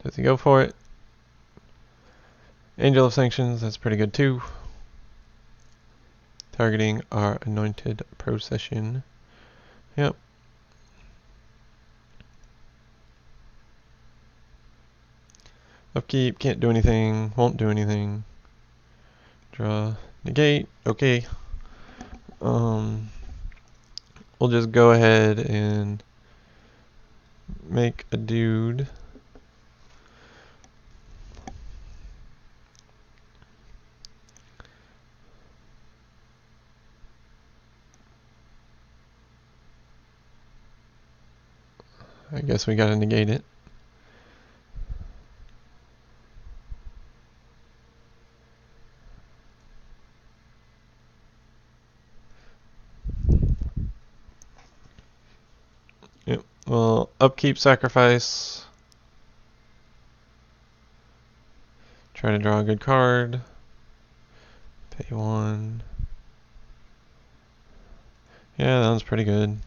Does he go for it? Angel of Sanctions, that's pretty good too. targeting our anointed procession. Yep. Upkeep, can't do anything, won't do anything. Draw, negate, okay. We'll just go ahead and make a dude. I guess we gotta negate it. Yep. Well, upkeep, sacrifice. Try to draw a good card. Pay 1. Yeah, that one's pretty good.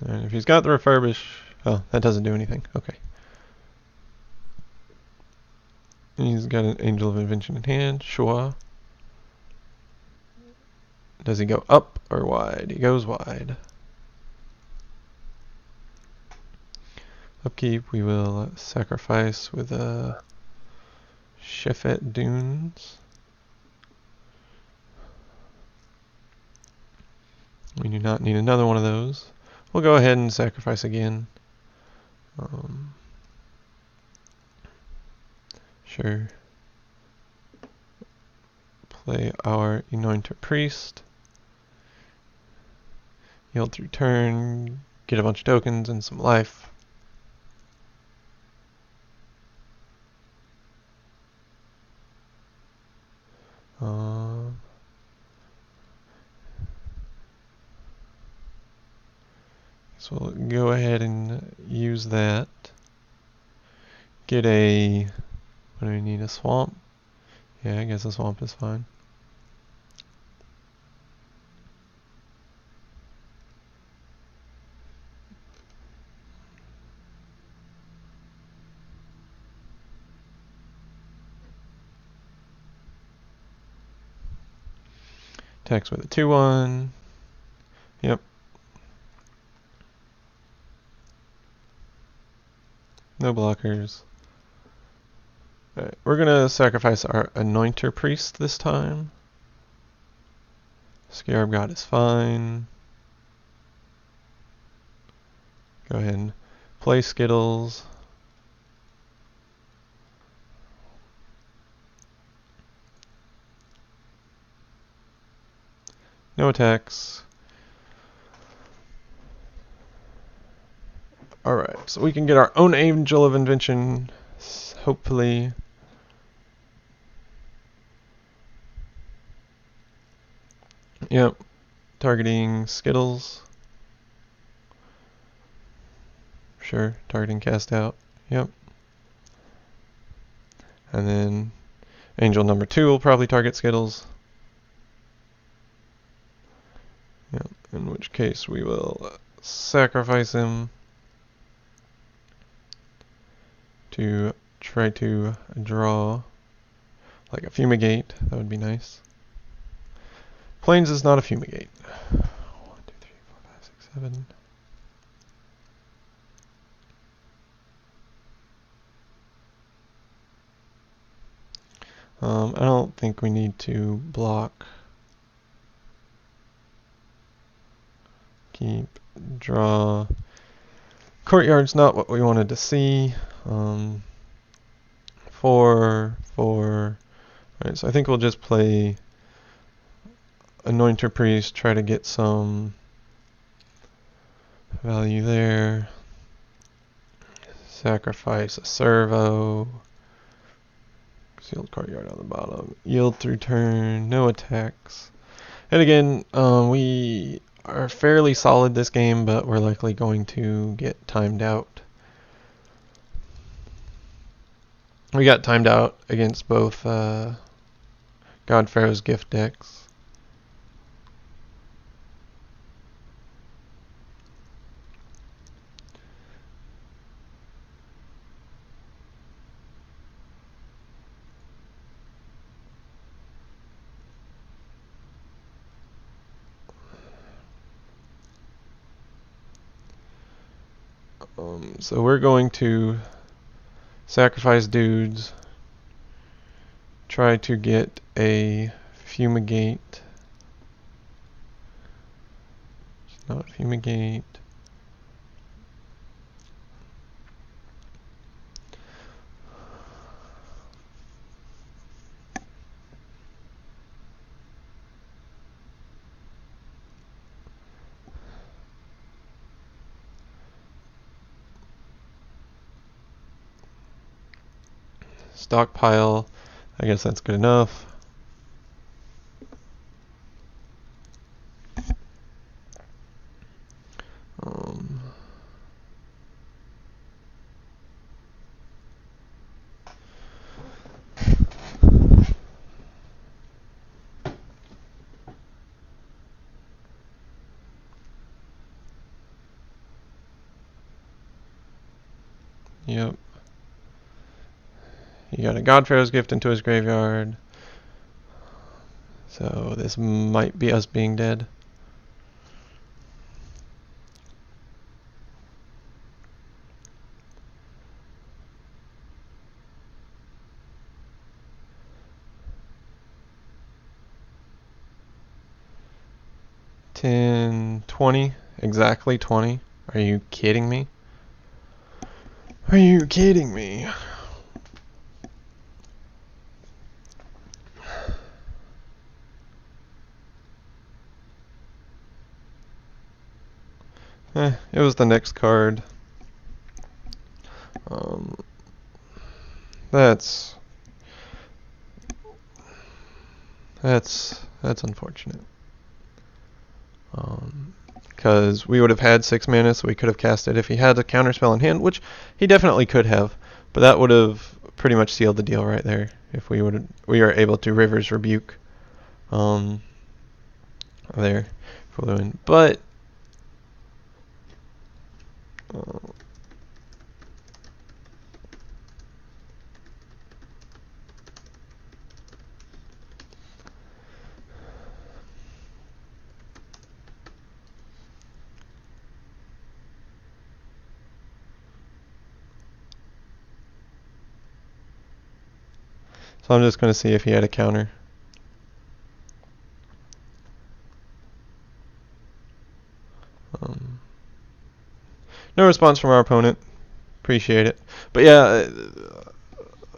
And if he's got the refurbish, oh, that doesn't do anything. Okay. He's got an Angel of Invention in hand. Sure. Does he go up or wide? He goes wide. Upkeep, we will sacrifice with a Shefet Dunes. We do not need another one of those. We'll go ahead and sacrifice again. Sure. Play our Anointer Priest. Yield through turn. Get a bunch of tokens and some life. So we'll go ahead and use that. Get a, what do we need, a swamp? Yeah, I guess a swamp is fine. Attacks with a 2/1. Yep. No blockers. Alright, we're gonna sacrifice our Anointer Priest this time. Scarab God is fine. Go ahead and play Skittles. No attacks. Alright, so we can get our own Angel of Invention, hopefully. Yep, targeting Skittles. Sure, targeting Cast Out. Yep. And then Angel number 2 will probably target Skittles. Yep, in which case we will sacrifice him to try to draw like a Fumigate. That would be nice. Plains is not a Fumigate. 1, 2, 3, 4, 5, 6, 7. I don't think we need to block. Keep, draw. Courtyard's not what we wanted to see. 4, 4. Alright, so I think we'll just play Anointer Priest, try to get some value there. Sacrifice a Servo. Sealed Courtyard on the bottom. Yield through turn, no attacks. And again, we are fairly solid this game, but we're likely going to get timed out. We got timed out against both God Pharaoh's gift decks. So we're going to sacrifice dudes, try to get a fumigate. It's not fumigate. Stockpile, I guess that's good enough. Yep. He got a God Pharaoh's gift into his graveyard. So this might be us being dead. $10, $20, exactly 20. Are you kidding me? Are you kidding me? It was the next card. That's unfortunate. Because we would have had 6 mana, so we could have cast it if he had a counterspell in hand, which he definitely could have. But that would have pretty much sealed the deal right there if we are able to River's Rebuke there for the win. But so I'm just going to see if he had a counter. No response from our opponent. Appreciate it. But yeah,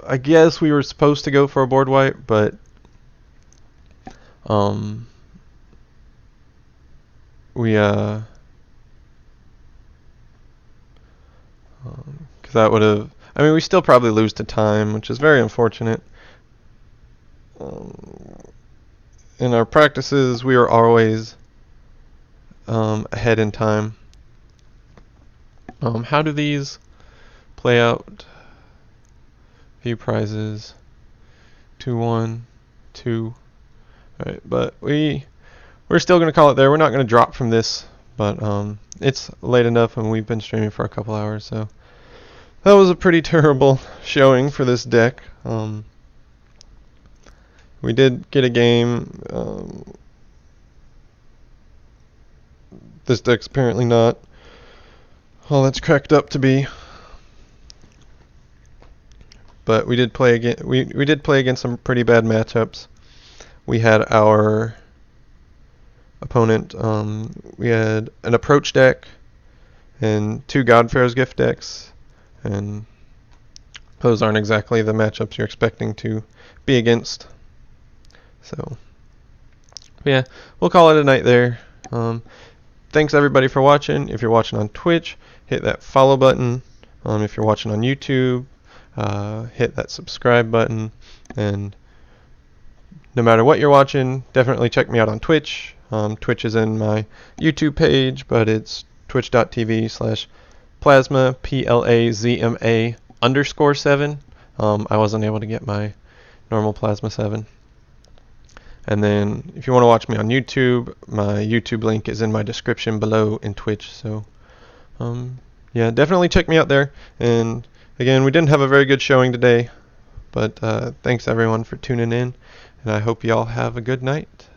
I guess we were supposed to go for a board wipe, but because that would have, I mean, we still probably lose to time, which is very unfortunate. In our practices, we are always ahead in time. How do these play out? View prizes 2-1 2. Alright, but we're still gonna call it there. We're not gonna drop from this, but it's late enough and we've been streaming for a couple hours, so that was a pretty terrible showing for this deck. We did get a game. This deck's apparently not all that's cracked up to be. But we did play again. We did play against some pretty bad matchups. We had our opponent. We had an approach deck and 2 God Pharaoh's gift decks, and those aren't exactly the matchups you're expecting to be against. So yeah, we'll call it a night there. Thanks everybody for watching. If you're watching on Twitch, hit that follow button. If you're watching on YouTube, hit that subscribe button. And no matter what you're watching, definitely check me out on Twitch. Twitch is in my YouTube page, but it's twitch.tv/plasma, PLAZMA _7. I wasn't able to get my normal Plasma 7. And then if you want to watch me on YouTube, my YouTube link is in my description below in Twitch. So yeah, definitely check me out there. And again, we didn't have a very good showing today, but thanks everyone for tuning in, and I hope y'all have a good night.